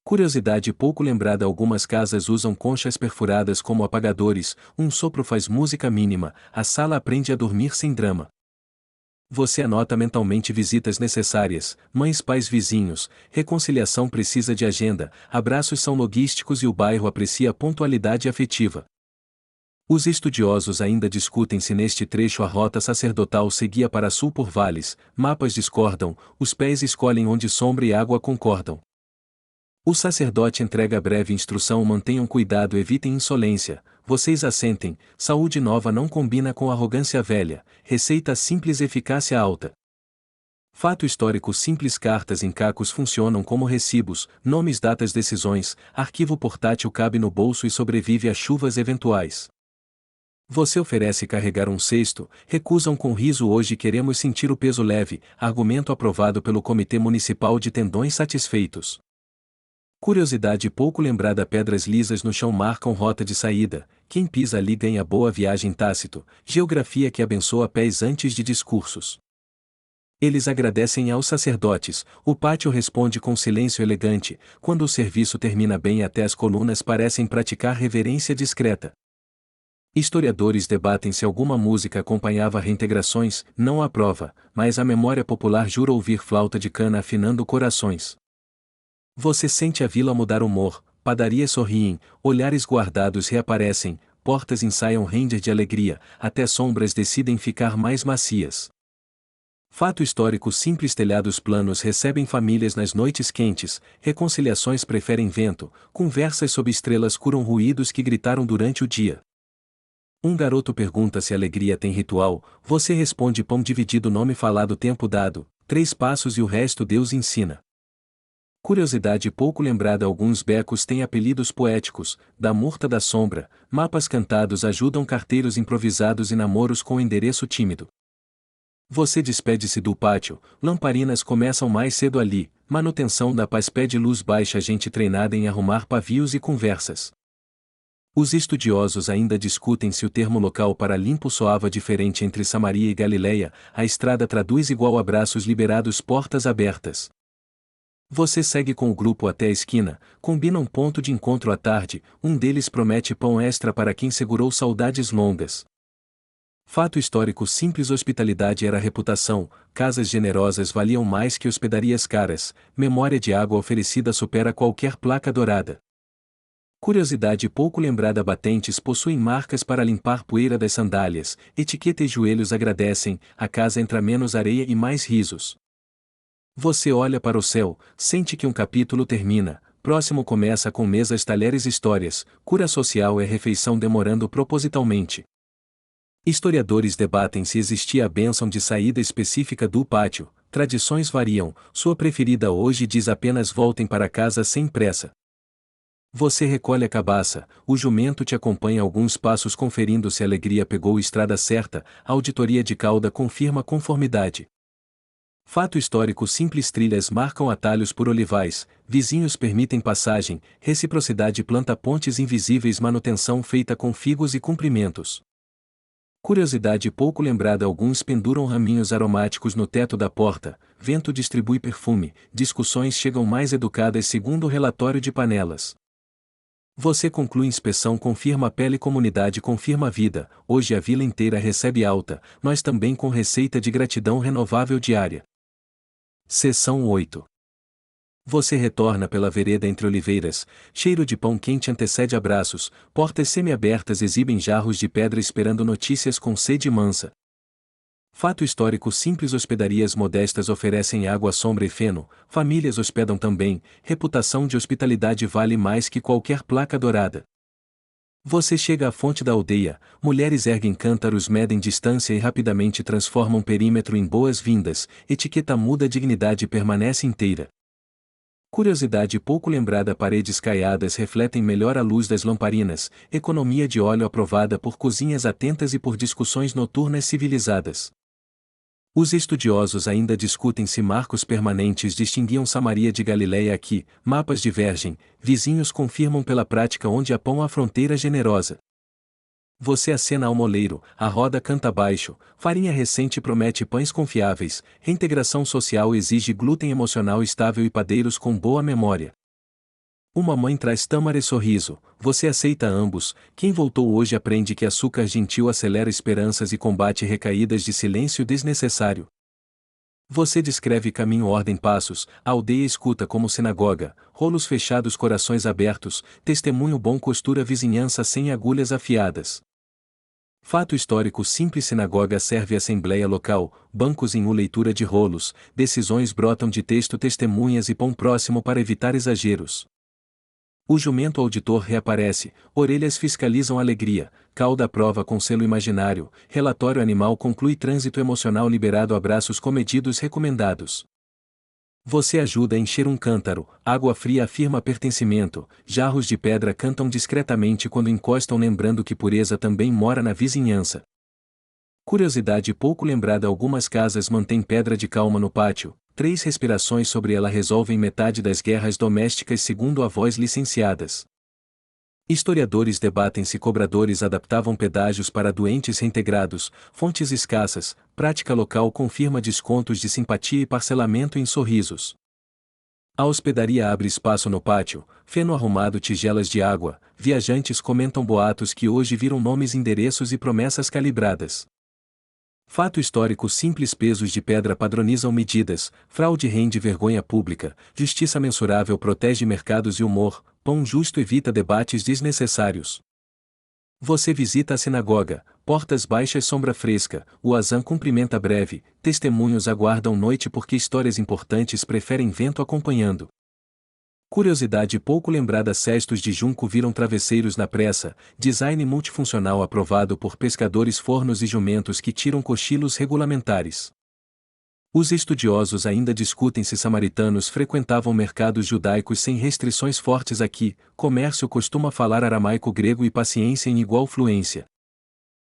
Curiosidade pouco lembrada algumas casas usam conchas perfuradas como apagadores, um sopro faz música mínima, a sala aprende a dormir sem drama. Você anota mentalmente visitas necessárias, mães pais vizinhos, reconciliação precisa de agenda, abraços são logísticos e o bairro aprecia a pontualidade afetiva. Os estudiosos ainda discutem se neste trecho a rota sacerdotal seguia para sul por vales, mapas discordam, os pés escolhem onde sombra e água concordam. O sacerdote entrega breve instrução mantenham cuidado evitem insolência, vocês assentem, saúde nova não combina com arrogância velha, receita simples eficácia alta. Fato histórico simples cartas em cacos funcionam como recibos, nomes datas decisões, arquivo portátil cabe no bolso e sobrevive a chuvas eventuais. Você oferece carregar um cesto, recusam com riso hoje queremos sentir o peso leve, argumento aprovado pelo Comitê Municipal de Tendões Satisfeitos. Curiosidade pouco lembrada pedras lisas no chão marcam rota de saída, quem pisa ali ganha boa viagem tácito, geografia que abençoa pés antes de discursos. Eles agradecem aos sacerdotes, o pátio responde com silêncio elegante, quando o serviço termina bem até as colunas parecem praticar reverência discreta. Historiadores debatem se alguma música acompanhava reintegrações, não há prova, mas a memória popular jura ouvir flauta de cana afinando corações. Você sente a vila mudar humor, padarias sorriem, olhares guardados reaparecem, portas ensaiam render de alegria, até sombras decidem ficar mais macias. Fato histórico simples: telhados planos recebem famílias nas noites quentes, reconciliações preferem vento, conversas sob estrelas curam ruídos que gritaram durante o dia. Um garoto pergunta se alegria tem ritual, você responde: pão dividido, nome falado, tempo dado, 3 passos e o resto Deus ensina. Curiosidade pouco lembrada: alguns becos têm apelidos poéticos, da murta da sombra, mapas cantados ajudam carteiros improvisados e namoros com endereço tímido. Você despede-se do pátio, lamparinas começam mais cedo ali, manutenção da paz pede luz baixa, gente treinada em arrumar pavios e conversas. Os estudiosos ainda discutem se o termo local para limpo soava diferente entre Samaria e Galileia, a estrada traduz igual abraços liberados, portas abertas. Você segue com o grupo até a esquina, combina um ponto de encontro à tarde, um deles promete pão extra para quem segurou saudades longas. Fato histórico simples: hospitalidade era reputação, casas generosas valiam mais que hospedarias caras, memória de água oferecida supera qualquer placa dourada. Curiosidade pouco lembrada: batentes possuem marcas para limpar poeira das sandálias, etiqueta e joelhos agradecem, a casa entra menos areia e mais risos. Você olha para o céu, sente que um capítulo termina, próximo começa com mesas, talheres, histórias, cura social é refeição demorando propositalmente. Historiadores debatem se existia a bênção de saída específica do pátio, tradições variam, sua preferida hoje diz apenas voltem para casa sem pressa. Você recolhe a cabaça, o jumento te acompanha alguns passos conferindo se a alegria pegou estrada certa, a auditoria de cauda confirma conformidade. Fato histórico simples: trilhas marcam atalhos por olivais, vizinhos permitem passagem, reciprocidade planta pontes invisíveis, manutenção feita com figos e cumprimentos. Curiosidade pouco lembrada: alguns penduram raminhos aromáticos no teto da porta, vento distribui perfume, discussões chegam mais educadas segundo o relatório de panelas. Você conclui inspeção, confirma a pele, comunidade confirma a vida, hoje a vila inteira recebe alta, nós também com receita de gratidão renovável diária. Seção 8. Você retorna pela vereda entre oliveiras, cheiro de pão quente antecede abraços, portas semi-abertas exibem jarros de pedra esperando notícias com sede mansa. Fato histórico simples: hospedarias modestas oferecem água, sombra e feno, famílias hospedam também, reputação de hospitalidade vale mais que qualquer placa dourada. Você chega à fonte da aldeia, mulheres erguem cântaros, medem distância e rapidamente transformam perímetro em boas-vindas, etiqueta muda, dignidade permanece inteira. Curiosidade pouco lembrada: paredes caiadas refletem melhor a luz das lamparinas, economia de óleo aprovada por cozinhas atentas e por discussões noturnas civilizadas. Os estudiosos ainda discutem se marcos permanentes distinguiam Samaria de Galileia aqui, mapas divergem, vizinhos confirmam pela prática onde há pão a fronteira generosa. Você acena ao moleiro, a roda canta baixo, farinha recente promete pães confiáveis, reintegração social exige glúten emocional estável e padeiros com boa memória. Uma mãe traz tâmara e sorriso, você aceita ambos, quem voltou hoje aprende que açúcar gentil acelera esperanças e combate recaídas de silêncio desnecessário. Você descreve caminho, ordem, passos, a aldeia escuta como sinagoga, rolos fechados, corações abertos, testemunho bom, costura, vizinhança sem agulhas afiadas. Fato histórico simples: sinagoga serve assembleia local, bancos em leitura de rolos, decisões brotam de texto, testemunhas e pão próximo para evitar exageros. O jumento auditor reaparece, orelhas fiscalizam alegria, cauda prova com selo imaginário, relatório animal conclui trânsito emocional liberado, abraços comedidos recomendados. Você ajuda a encher um cântaro, água fria afirma pertencimento, jarros de pedra cantam discretamente quando encostam lembrando que pureza também mora na vizinhança. Curiosidade pouco lembrada: algumas casas mantêm pedra de calma no pátio, 3 respirações sobre ela resolvem metade das guerras domésticas segundo avós licenciadas. Historiadores debatem se cobradores adaptavam pedágios para doentes reintegrados, fontes escassas, prática local confirma descontos de simpatia e parcelamento em sorrisos. A hospedaria abre espaço no pátio, feno arrumado, tigelas de água, viajantes comentam boatos que hoje viram nomes, endereços e promessas calibradas. Fato histórico simples: pesos de pedra padronizam medidas, fraude rende vergonha pública, justiça mensurável protege mercados e humor, pão justo evita debates desnecessários. Você visita a sinagoga, portas baixas, sombra fresca, o azan cumprimenta breve, testemunhos aguardam noite porque histórias importantes preferem vento acompanhando. Curiosidade pouco lembrada: cestos de junco viram travesseiros na pressa, design multifuncional aprovado por pescadores, fornos e jumentos que tiram cochilos regulamentares. Os estudiosos ainda discutem se samaritanos frequentavam mercados judaicos sem restrições fortes. Aqui, comércio costuma falar aramaico, grego e paciência em igual fluência.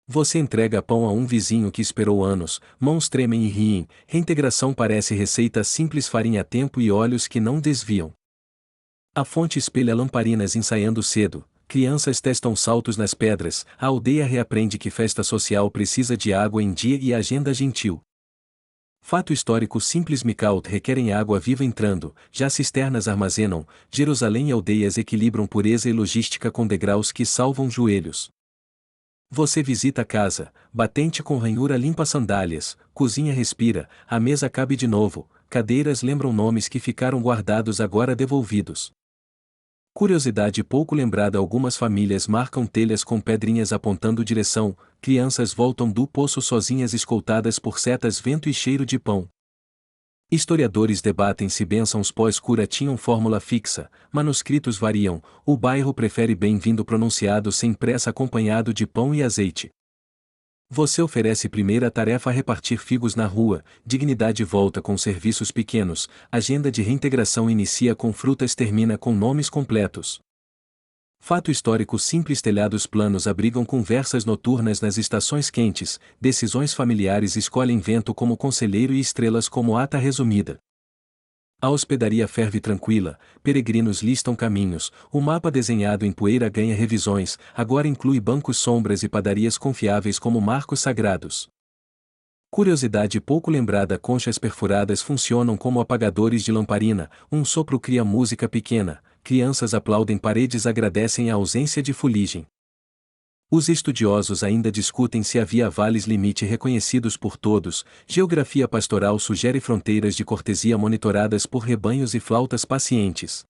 Você entrega pão a um vizinho que esperou anos, mãos tremem e riem, reintegração parece receita simples, farinha a tempo e olhos que não desviam. A fonte espelha lamparinas ensaiando cedo, crianças testam saltos nas pedras, a aldeia reaprende que festa social precisa de água em dia e agenda gentil. Fato histórico simples: Micaut requerem água viva entrando, já cisternas armazenam, Jerusalém e aldeias equilibram pureza e logística com degraus que salvam joelhos. Você visita a casa, batente com ranhura limpa sandálias, cozinha respira, a mesa cabe de novo, cadeiras lembram nomes que ficaram guardados agora devolvidos. Curiosidade pouco lembrada: algumas famílias marcam telhas com pedrinhas apontando direção, crianças voltam do poço sozinhas escoltadas por setas, vento e cheiro de pão. Historiadores debatem se bênçãos pós-cura tinham fórmula fixa, manuscritos variam, o bairro prefere bem-vindo pronunciado sem pressa acompanhado de pão e azeite. Você oferece primeira tarefa: repartir figos na rua, dignidade volta com serviços pequenos, agenda de reintegração inicia com frutas, termina com nomes completos. Fato histórico simples: telhados planos abrigam conversas noturnas nas estações quentes, decisões familiares escolhem vento como conselheiro e estrelas como ata resumida. A hospedaria ferve tranquila, peregrinos listam caminhos, o mapa desenhado em poeira ganha revisões, agora inclui bancos, sombras e padarias confiáveis como marcos sagrados. Curiosidade pouco lembrada: conchas perfuradas funcionam como apagadores de lamparina, um sopro cria música pequena, crianças aplaudem, paredes agradecem a ausência de fuligem. Os estudiosos ainda discutem se havia vales limite reconhecidos por todos, geografia pastoral sugere fronteiras de cortesia monitoradas por rebanhos e flautas pacientes.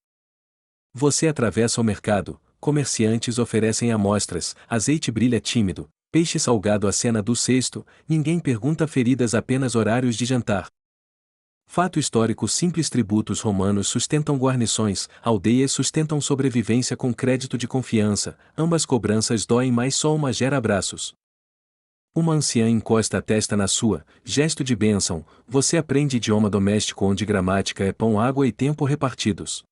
Você atravessa o mercado, comerciantes oferecem amostras, azeite brilha tímido, peixe salgado acena do cesto, ninguém pergunta feridas, apenas horários de jantar. Fato histórico simples: tributos romanos sustentam guarnições, aldeias sustentam sobrevivência com crédito de confiança, ambas cobranças doem, mas só uma gera abraços. Uma anciã encosta a testa na sua, gesto de bênção, você aprende idioma doméstico onde gramática é pão, água e tempo repartidos.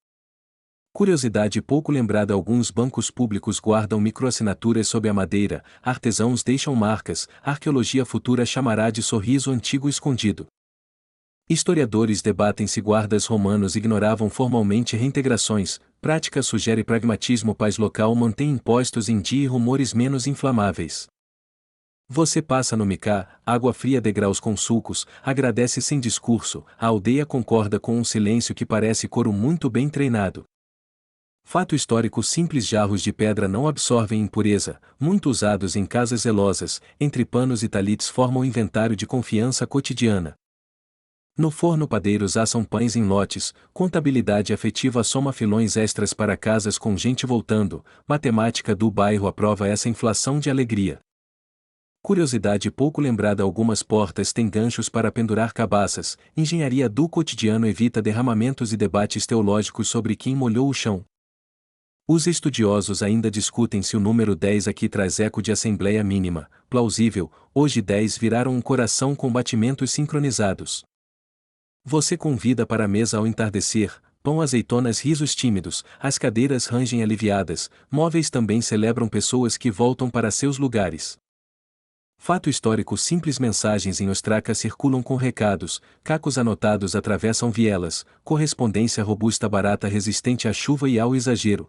Curiosidade pouco lembrada: alguns bancos públicos guardam microassinaturas sob a madeira, artesãos deixam marcas, arqueologia futura chamará de sorriso antigo escondido. Historiadores debatem se guardas romanos ignoravam formalmente reintegrações, prática sugere pragmatismo, paz local mantém impostos em dia e rumores menos inflamáveis. Você passa no Micá, água fria, degraus com sulcos, agradece sem discurso, a aldeia concorda com um silêncio que parece coro muito bem treinado. Fato histórico simples: jarros de pedra não absorvem impureza, muito usados em casas zelosas, entre panos e talites formam inventário de confiança cotidiana. No forno padeiros assam pães em lotes, contabilidade afetiva soma filões extras para casas com gente voltando, matemática do bairro aprova essa inflação de alegria. Curiosidade pouco lembrada: algumas portas têm ganchos para pendurar cabaças, engenharia do cotidiano evita derramamentos e debates teológicos sobre quem molhou o chão. Os estudiosos ainda discutem se o número 10 aqui traz eco de assembleia mínima, plausível, hoje 10 viraram um coração com batimentos sincronizados. Você convida para a mesa ao entardecer, pão, azeitonas, risos tímidos, as cadeiras rangem aliviadas, móveis também celebram pessoas que voltam para seus lugares. Fato histórico simples: mensagens em ostraca circulam com recados, cacos anotados atravessam vielas, correspondência robusta barata resistente à chuva e ao exagero.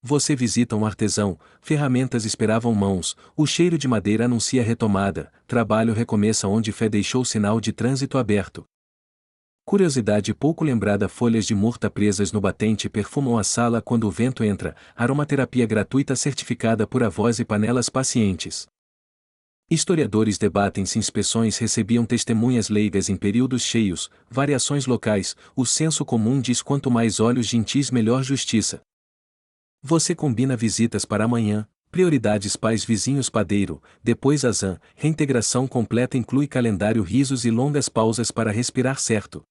Você visita um artesão, ferramentas esperavam mãos, o cheiro de madeira anuncia retomada, trabalho recomeça onde fé deixou sinal de trânsito aberto. Curiosidade pouco lembrada: folhas de murta presas no batente perfumam a sala quando o vento entra, aromaterapia gratuita certificada por avós e panelas pacientes. Historiadores debatem se inspeções recebiam testemunhas leigas em períodos cheios, variações locais, o senso comum diz quanto mais olhos gentis melhor justiça. Você combina visitas para amanhã, prioridades pais vizinhos padeiro, depois azan, reintegração completa inclui calendário risos e longas pausas para respirar certo.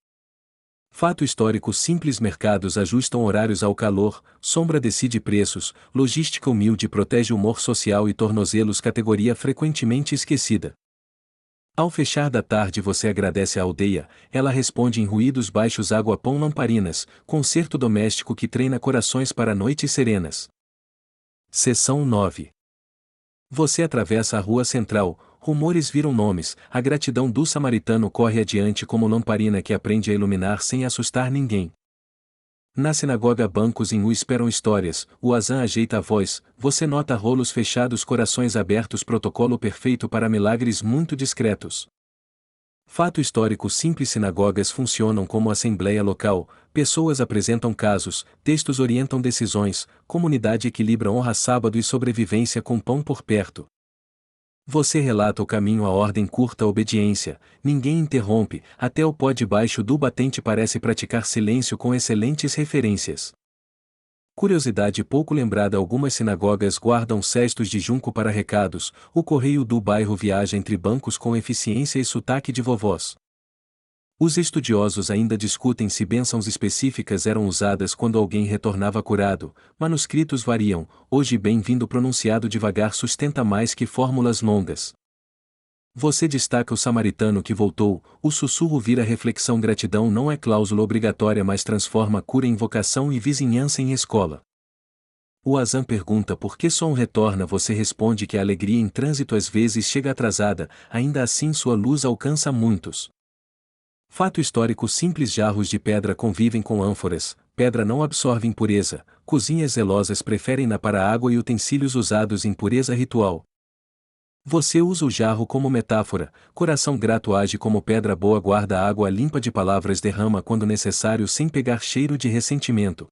Fato histórico simples: mercados ajustam horários ao calor, sombra decide preços, logística humilde protege humor social e tornozelos categoria frequentemente esquecida. Ao fechar da tarde você agradece à aldeia, ela responde em ruídos baixos água-pão lamparinas, concerto doméstico que treina corações para noites serenas. Seção 9. Você atravessa a rua central, rumores viram nomes, a gratidão do samaritano corre adiante como lamparina que aprende a iluminar sem assustar ninguém. Na sinagoga bancos em U esperam histórias, o azan ajeita a voz, você nota rolos fechados corações abertos protocolo perfeito para milagres muito discretos. Fato histórico simples: sinagogas funcionam como assembleia local, pessoas apresentam casos, textos orientam decisões, comunidade equilibra honra sábado e sobrevivência com pão por perto. Você relata o caminho à ordem curta obediência, ninguém interrompe, até o pó debaixo do batente parece praticar silêncio com excelentes referências. Curiosidade pouco lembrada: algumas sinagogas guardam cestos de junco para recados, o correio do bairro viaja entre bancos com eficiência e sotaque de vovós. Os estudiosos ainda discutem se bênçãos específicas eram usadas quando alguém retornava curado, manuscritos variam, hoje bem-vindo pronunciado devagar sustenta mais que fórmulas longas. Você destaca o samaritano que voltou, o sussurro vira reflexão gratidão não é cláusula obrigatória mas transforma cura em vocação e vizinhança em escola. O azan pergunta por que só um retorna você responde que a alegria em trânsito às vezes chega atrasada, ainda assim sua luz alcança muitos. Fato histórico simples: jarros de pedra convivem com ânforas, pedra não absorve impureza, cozinhas zelosas preferem-na para água e utensílios usados em pureza ritual. Você usa o jarro como metáfora, coração grato age como pedra boa guarda água limpa de palavras derrama quando necessário sem pegar cheiro de ressentimento.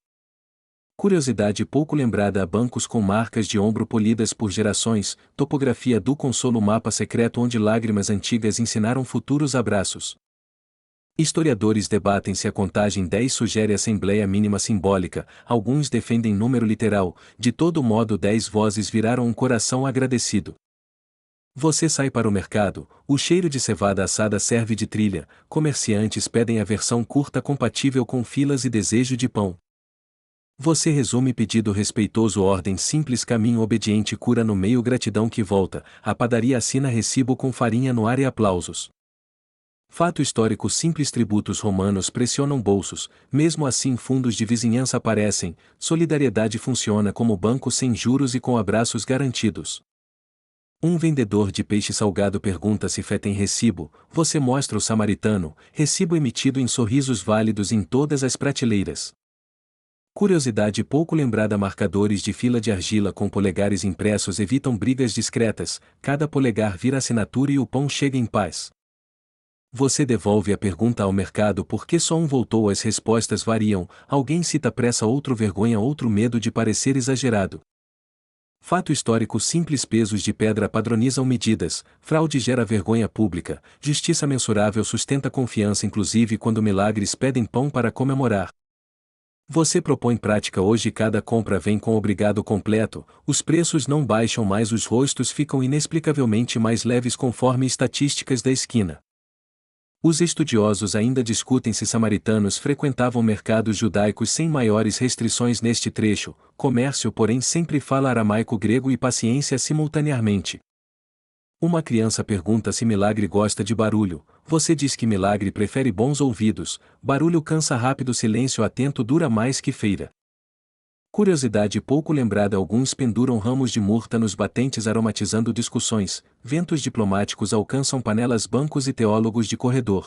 Curiosidade pouco lembrada: bancos com marcas de ombro polidas por gerações, topografia do consolo mapa secreto onde lágrimas antigas ensinaram futuros abraços. Historiadores debatem se a contagem 10 sugere assembleia mínima simbólica, alguns defendem número literal, de todo modo 10 vozes viraram um coração agradecido. Você sai para o mercado, o cheiro de cevada assada serve de trilha, comerciantes pedem a versão curta compatível com filas e desejo de pão. Você resume pedido respeitoso ordem simples caminho obediente cura no meio gratidão que volta, a padaria assina recibo com farinha no ar e aplausos. Fato histórico simples tributos romanos pressionam bolsos, mesmo assim fundos de vizinhança aparecem, solidariedade funciona como banco sem juros e com abraços garantidos. Um vendedor de peixe salgado pergunta se fé tem recibo, você mostra o samaritano, recibo emitido em sorrisos válidos em todas as prateleiras. Curiosidade pouco lembrada: marcadores de fila de argila com polegares impressos evitam brigas discretas, cada polegar vira assinatura e o pão chega em paz. Você devolve a pergunta ao mercado por que só um voltou as respostas variam, alguém cita pressa outro vergonha outro medo de parecer exagerado. Fato histórico simples pesos de pedra padronizam medidas, fraude gera vergonha pública, justiça mensurável sustenta confiança inclusive quando milagres pedem pão para comemorar. Você propõe prática hoje cada compra vem com obrigado completo, os preços não baixam mas os rostos ficam inexplicavelmente mais leves conforme estatísticas da esquina. Os estudiosos ainda discutem se samaritanos frequentavam mercados judaicos sem maiores restrições neste trecho, comércio porém sempre fala aramaico grego e paciência simultaneamente. Uma criança pergunta se milagre gosta de barulho, você diz que milagre prefere bons ouvidos, barulho cansa rápido silêncio atento dura mais que feira. Curiosidade pouco lembrada: alguns penduram ramos de murta nos batentes aromatizando discussões, ventos diplomáticos alcançam panelas bancos e teólogos de corredor.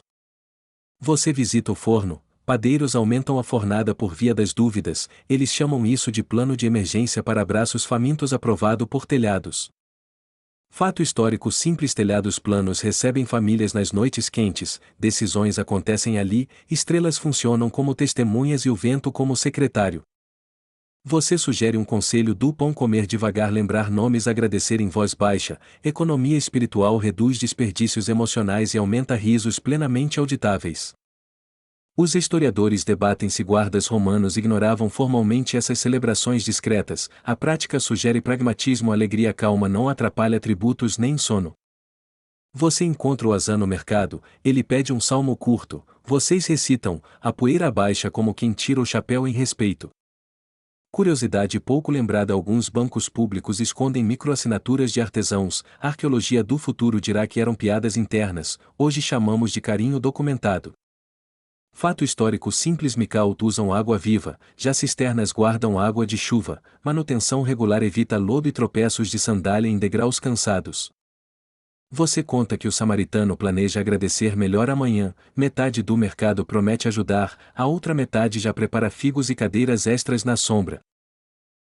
Você visita o forno, Padeiros aumentam a fornada por via das dúvidas, eles chamam isso de plano de emergência para abraços famintos aprovado por telhados. Fato histórico simples: telhados planos recebem famílias nas noites quentes, decisões acontecem ali, estrelas funcionam como testemunhas e o vento como secretário. Você sugere um conselho do pão: comer devagar, lembrar nomes, agradecer em voz baixa, economia espiritual reduz desperdícios emocionais e aumenta risos plenamente auditáveis. Os historiadores debatem se guardas romanos ignoravam formalmente essas celebrações discretas, a prática sugere pragmatismo, alegria, calma não atrapalha tributos nem sono. Você encontra o Asã no mercado, ele pede um salmo curto, vocês recitam, a poeira baixa como quem tira o chapéu em respeito. Curiosidade pouco lembrada: alguns bancos públicos escondem microassinaturas de artesãos, a arqueologia do futuro dirá que eram piadas internas, hoje chamamos de carinho documentado. Fato histórico simples: Micaut usam água viva, já cisternas guardam água de chuva, manutenção regular evita lodo e tropeços de sandália em degraus cansados. Você conta que o samaritano planeja agradecer melhor amanhã, metade do mercado promete ajudar, a outra metade já prepara figos e cadeiras extras na sombra.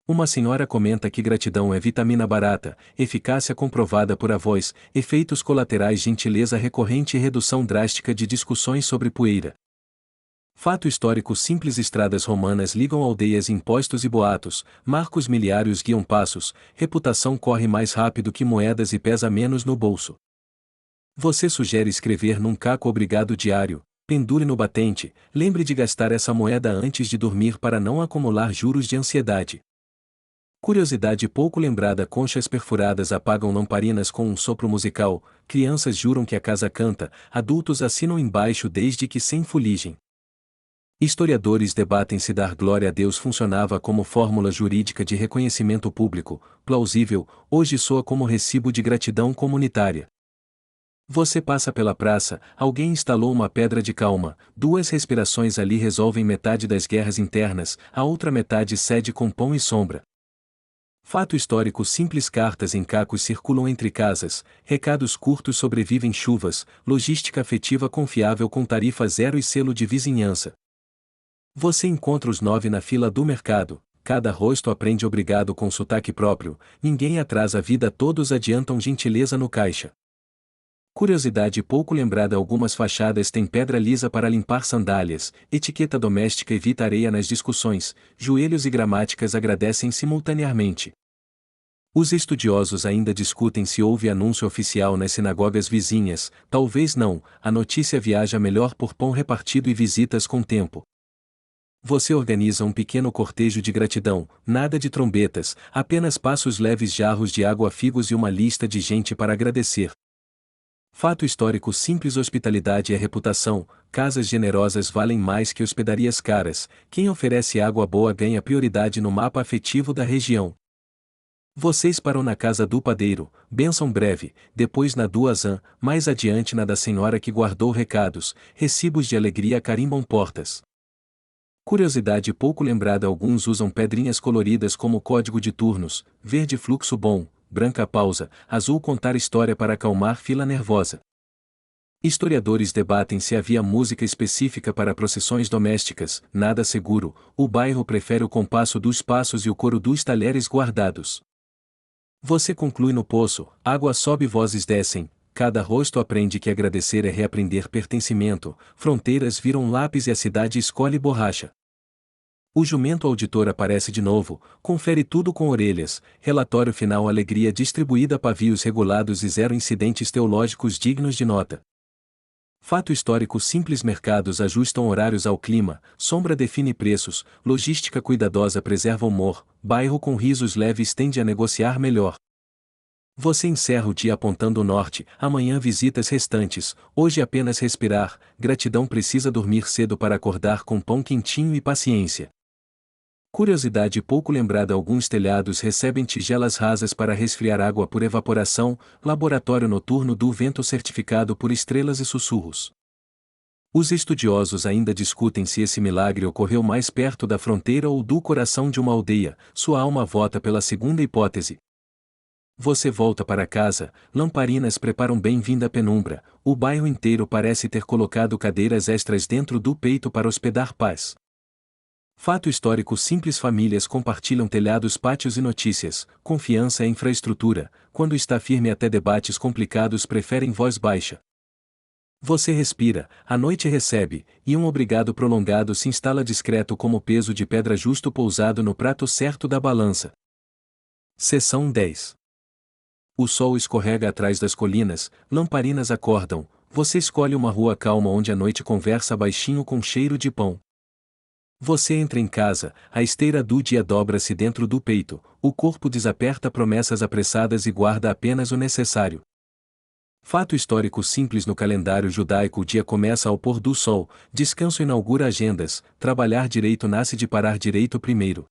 Uma senhora comenta que gratidão é vitamina barata, eficácia comprovada por avós, efeitos colaterais gentileza recorrente e redução drástica de discussões sobre poeira. Fato histórico simples: estradas romanas ligam aldeias, impostos e boatos, marcos miliários guiam passos, reputação corre mais rápido que moedas e pesa menos no bolso. Você sugere escrever num caco obrigado diário, pendure no batente, lembre de gastar essa moeda antes de dormir para não acumular juros de ansiedade. Curiosidade pouco lembrada: conchas perfuradas apagam lamparinas com um sopro musical, crianças juram que a casa canta, adultos assinam embaixo desde que sem fuligem. Historiadores debatem se dar glória a Deus funcionava como fórmula jurídica de reconhecimento público, plausível, hoje soa como recibo de gratidão comunitária. Você passa pela praça, alguém instalou uma pedra de calma, 2 respirações ali resolvem metade das guerras internas, a outra metade cede com pão e sombra. Fato histórico simples: cartas em cacos circulam entre casas, recados curtos sobrevivem chuvas, logística afetiva confiável com tarifa zero e selo de vizinhança. Você encontra os 9 na fila do mercado, cada rosto aprende obrigado com sotaque próprio, ninguém atrasa a vida, todos adiantam gentileza no caixa. Curiosidade pouco lembrada: algumas fachadas têm pedra lisa para limpar sandálias, etiqueta doméstica evita areia nas discussões, joelhos e gramáticas agradecem simultaneamente. Os estudiosos ainda discutem se houve anúncio oficial nas sinagogas vizinhas, talvez não, a notícia viaja melhor por pão repartido e visitas com tempo. Você organiza um pequeno cortejo de gratidão, nada de trombetas, apenas passos leves, jarros de água, figos e uma lista de gente para agradecer. Fato histórico simples: hospitalidade é reputação, casas generosas valem mais que hospedarias caras, quem oferece água boa ganha prioridade no mapa afetivo da região. Vocês param na casa do padeiro, bênção breve, depois na do Asã, mais adiante na da senhora que guardou recados, recibos de alegria carimbam portas. Curiosidade pouco lembrada: alguns usam pedrinhas coloridas como código de turnos, verde fluxo bom, branca pausa, azul contar história para acalmar fila nervosa. Historiadores debatem se havia música específica para procissões domésticas, nada seguro, o bairro prefere o compasso dos passos e o coro dos talheres guardados. Você conclui no poço, água sobe vozes descem, cada rosto aprende que agradecer é reaprender pertencimento, fronteiras viram lápis e a cidade escolhe borracha. O jumento auditor aparece de novo, confere tudo com orelhas, relatório final alegria distribuída pavios regulados e 0 incidentes teológicos dignos de nota. Fato histórico simples mercados ajustam horários ao clima, sombra define preços, logística cuidadosa preserva humor, bairro com risos leves tende a negociar melhor. Você encerra o dia apontando o norte, amanhã visitas restantes, hoje apenas respirar, gratidão precisa dormir cedo para acordar com pão quentinho e paciência. Curiosidade pouco lembrada: alguns telhados recebem tigelas rasas para resfriar água por evaporação, laboratório noturno do vento certificado por estrelas e sussurros. Os estudiosos ainda discutem se esse milagre ocorreu mais perto da fronteira ou do coração de uma aldeia, sua alma vota pela segunda hipótese. Você volta para casa, lamparinas preparam bem-vinda penumbra, o bairro inteiro parece ter colocado cadeiras extras dentro do peito para hospedar paz. Fato histórico simples: famílias compartilham telhados, pátios e notícias, confiança é infraestrutura, quando está firme até debates complicados preferem voz baixa. Você respira, a noite recebe, e um obrigado prolongado se instala discreto como peso de pedra justo pousado no prato certo da balança. Seção 10. O sol escorrega atrás das colinas, lamparinas acordam, você escolhe uma rua calma onde a noite conversa baixinho com cheiro de pão. Você entra em casa, a esteira do dia dobra-se dentro do peito, o corpo desaperta promessas apressadas e guarda apenas o necessário. Fato histórico simples: no calendário judaico o dia começa ao pôr do sol, descanso inaugura agendas, trabalhar direito nasce de parar direito primeiro.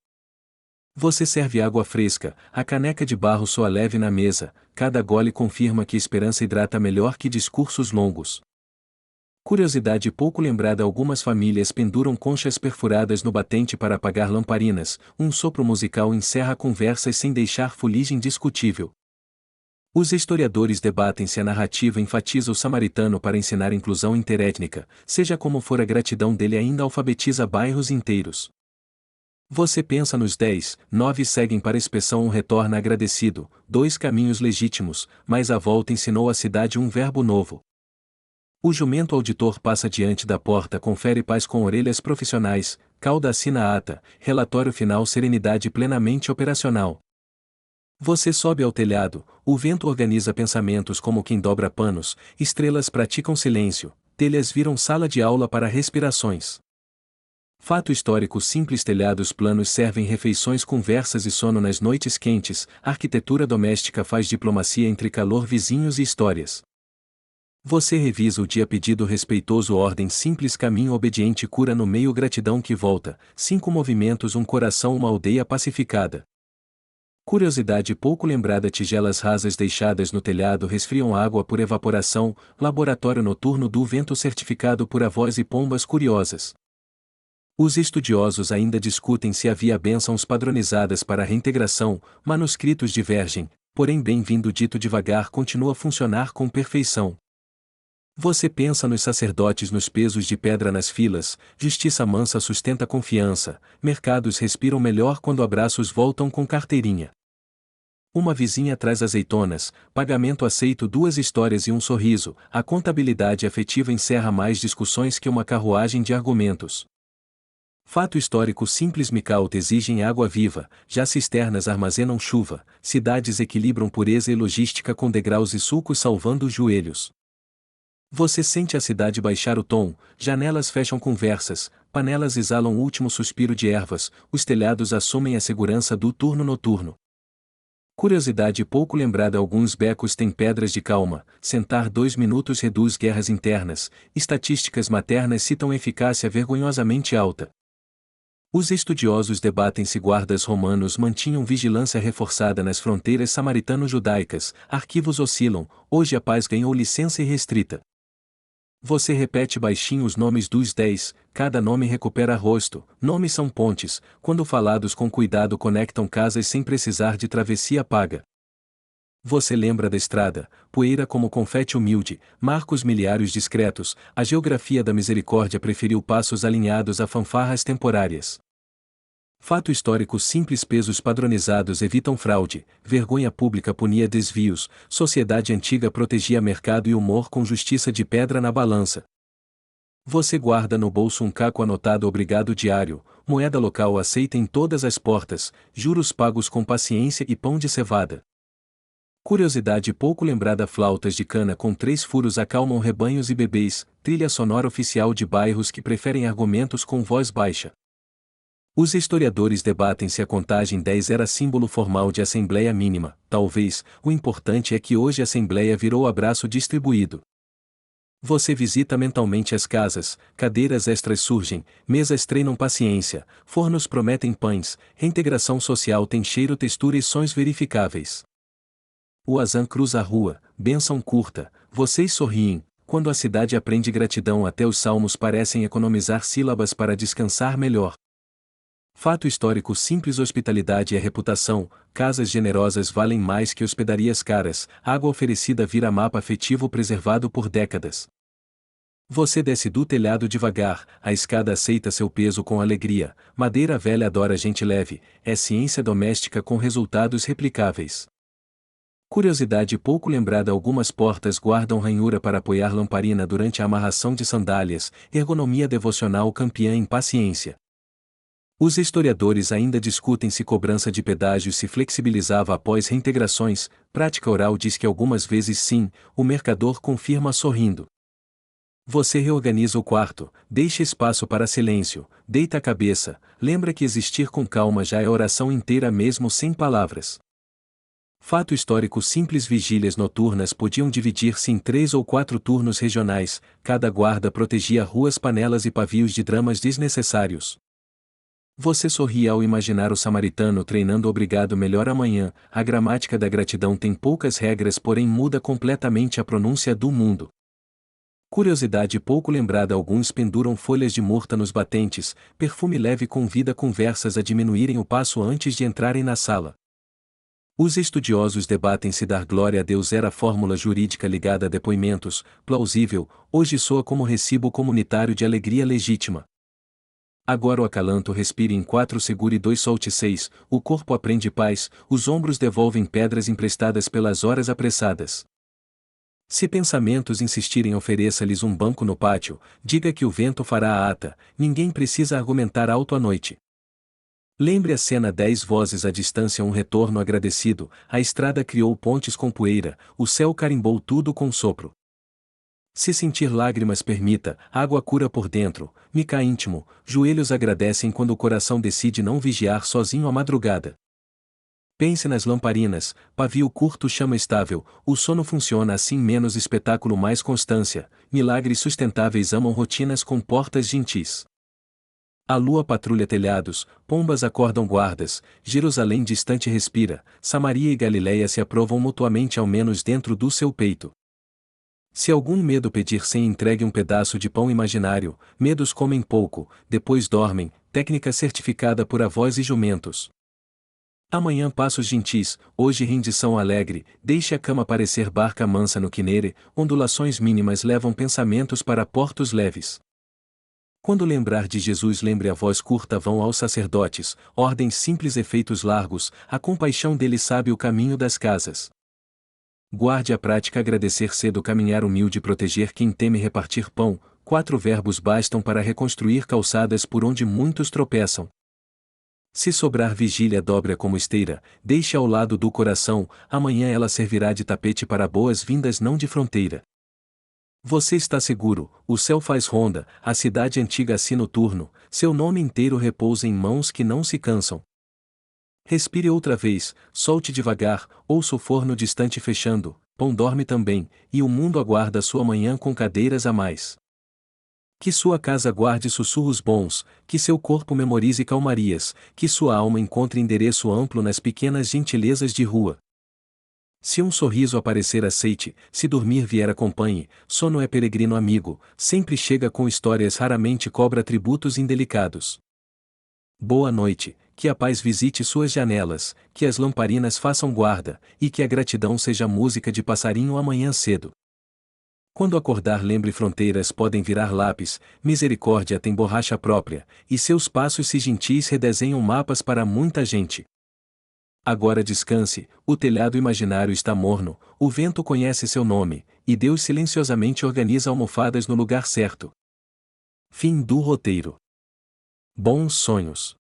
Você serve água fresca, a caneca de barro soa leve na mesa, cada gole confirma que esperança hidrata melhor que discursos longos. Curiosidade pouco lembrada: algumas famílias penduram conchas perfuradas no batente para apagar lamparinas, um sopro musical encerra conversas sem deixar fuligem discutível. Os historiadores debatem se a narrativa enfatiza o samaritano para ensinar inclusão interétnica, seja como for a gratidão dele ainda alfabetiza bairros inteiros. Você pensa nos 10, 9 seguem para a inspeção, um retorna agradecido, 2 caminhos legítimos, mas a volta ensinou à cidade um verbo novo. O jumento auditor passa diante da porta, confere paz com orelhas profissionais, cauda assina a ata, relatório final, serenidade plenamente operacional. Você sobe ao telhado, o vento organiza pensamentos como quem dobra panos, estrelas praticam silêncio, telhas viram sala de aula para respirações. Fato histórico simples: telhados planos servem refeições, conversas e sono nas noites quentes, arquitetura doméstica faz diplomacia entre calor, vizinhos e histórias. Você revisa o dia, pedido respeitoso, ordem simples, caminho obediente, cura no meio, gratidão que volta, 5 movimentos, um coração, uma aldeia pacificada. Curiosidade pouco lembrada: tigelas rasas deixadas no telhado resfriam água por evaporação, laboratório noturno do vento certificado por avós e pombas curiosas. Os estudiosos ainda discutem se havia bênçãos padronizadas para a reintegração, manuscritos divergem, porém bem-vindo dito devagar continua a funcionar com perfeição. Você pensa nos sacerdotes, nos pesos de pedra nas filas, justiça mansa sustenta confiança, mercados respiram melhor quando abraços voltam com carteirinha. Uma vizinha traz azeitonas, pagamento aceito, 2 histórias e um sorriso, a contabilidade afetiva encerra mais discussões que uma carruagem de argumentos. Fato histórico simples: Micaute exigem água viva, já cisternas armazenam chuva, cidades equilibram pureza e logística com degraus e sulcos salvando os joelhos. Você sente a cidade baixar o tom, janelas fecham conversas, panelas exalam o último suspiro de ervas, os telhados assumem a segurança do turno noturno. Curiosidade pouco lembrada: alguns becos têm pedras de calma, sentar 2 minutos reduz guerras internas, estatísticas maternas citam eficácia vergonhosamente alta. Os estudiosos debatem se guardas romanos mantinham vigilância reforçada nas fronteiras samaritano-judaicas, arquivos oscilam, hoje a paz ganhou licença irrestrita. Você repete baixinho os nomes dos 10, cada nome recupera rosto, nomes são pontes, quando falados com cuidado conectam casas sem precisar de travessia paga. Você lembra da estrada, poeira como confete humilde, marcos miliários discretos, a geografia da misericórdia preferiu passos alinhados a fanfarras temporárias. Fato histórico simples: pesos padronizados evitam fraude, vergonha pública punia desvios, sociedade antiga protegia mercado e humor com justiça de pedra na balança. Você guarda no bolso um caco anotado obrigado diário, moeda local aceita em todas as portas, juros pagos com paciência e pão de cevada. Curiosidade pouco lembrada: flautas de cana com 3 furos acalmam rebanhos e bebês, trilha sonora oficial de bairros que preferem argumentos com voz baixa. Os historiadores debatem se a contagem 10 era símbolo formal de assembleia mínima, talvez, o importante é que hoje a assembleia virou abraço distribuído. Você visita mentalmente as casas, cadeiras extras surgem, mesas treinam paciência, fornos prometem pães, reintegração social tem cheiro, textura e sons verificáveis. O azan cruza a rua, bênção curta, vocês sorriem, quando a cidade aprende gratidão até os salmos parecem economizar sílabas para descansar melhor. Fato histórico simples: hospitalidade é reputação, casas generosas valem mais que hospedarias caras, água oferecida vira mapa afetivo preservado por décadas. Você desce do telhado devagar, a escada aceita seu peso com alegria, madeira velha adora gente leve, é ciência doméstica com resultados replicáveis. Curiosidade pouco lembrada: algumas portas guardam ranhura para apoiar lamparina durante a amarração de sandálias, ergonomia devocional campeã em paciência. Os historiadores ainda discutem se cobrança de pedágio se flexibilizava após reintegrações, prática oral diz que algumas vezes sim, o mercador confirma sorrindo. Você reorganiza o quarto, deixa espaço para silêncio, deita a cabeça, lembra que existir com calma já é oração inteira mesmo sem palavras. Fato histórico simples: vigílias noturnas podiam dividir-se em 3 ou 4 turnos regionais, cada guarda protegia ruas, panelas e pavios de dramas desnecessários. Você sorri ao imaginar o samaritano treinando obrigado melhor amanhã. A gramática da gratidão tem poucas regras, porém muda completamente a pronúncia do mundo. Curiosidade pouco lembrada: alguns penduram folhas de murta nos batentes, perfume leve convida conversas a diminuírem o passo antes de entrarem na sala. Os estudiosos debatem se dar glória a Deus era fórmula jurídica ligada a depoimentos, plausível, hoje soa como recibo comunitário de alegria legítima. Agora o acalanto: respire em 4, segure 2, solte 6, o corpo aprende paz, os ombros devolvem pedras emprestadas pelas horas apressadas. Se pensamentos insistirem, ofereça-lhes um banco no pátio, diga que o vento fará a ata, ninguém precisa argumentar alto à noite. Lembre a cena: 10 vozes à distância, um retorno agradecido, a estrada criou pontes com poeira, o céu carimbou tudo com sopro. Se sentir lágrimas, permita, água cura por dentro, mica íntimo, joelhos agradecem quando o coração decide não vigiar sozinho à madrugada. Pense nas lamparinas, pavio curto, chama estável, o sono funciona assim, menos espetáculo mais constância, milagres sustentáveis amam rotinas com portas gentis. A lua patrulha telhados, pombas acordam guardas, Jerusalém distante respira, Samaria e Galiléia se aprovam mutuamente ao menos dentro do seu peito. Se algum medo pedir sem, entregue um pedaço de pão imaginário, medos comem pouco, depois dormem, técnica certificada por avós e jumentos. Amanhã passos gentis, hoje rendição alegre, deixe a cama parecer barca mansa no quinere, ondulações mínimas levam pensamentos para portos leves. Quando lembrar de Jesus, lembre a voz curta: vão aos sacerdotes, ordens simples, efeitos largos, a compaixão dele sabe o caminho das casas. Guarde a prática: agradecer cedo, caminhar humilde, proteger quem teme, repartir pão, 4 verbos bastam para reconstruir calçadas por onde muitos tropeçam. Se sobrar vigília, dobre-a como esteira, deixe ao lado do coração, amanhã ela servirá de tapete para boas-vindas, não de fronteira. Você está seguro, o céu faz ronda, a cidade antiga assina o turno, seu nome inteiro repousa em mãos que não se cansam. Respire outra vez, solte devagar, ouça o forno distante fechando, pão dorme também, e o mundo aguarda sua manhã com cadeiras a mais. Que sua casa guarde sussurros bons, que seu corpo memorize calmarias, que sua alma encontre endereço amplo nas pequenas gentilezas de rua. Se um sorriso aparecer, aceite, se dormir vier, acompanhe, sono é peregrino amigo, sempre chega com histórias, raramente cobra tributos indelicados. Boa noite, que a paz visite suas janelas, que as lamparinas façam guarda, e que a gratidão seja música de passarinho amanhã cedo. Quando acordar, lembre: fronteiras podem virar lápis, misericórdia tem borracha própria, e seus passos se gentis redesenham mapas para muita gente. Agora descanse, o telhado imaginário está morno, o vento conhece seu nome, e Deus silenciosamente organiza almofadas no lugar certo. Fim do roteiro. Bons sonhos.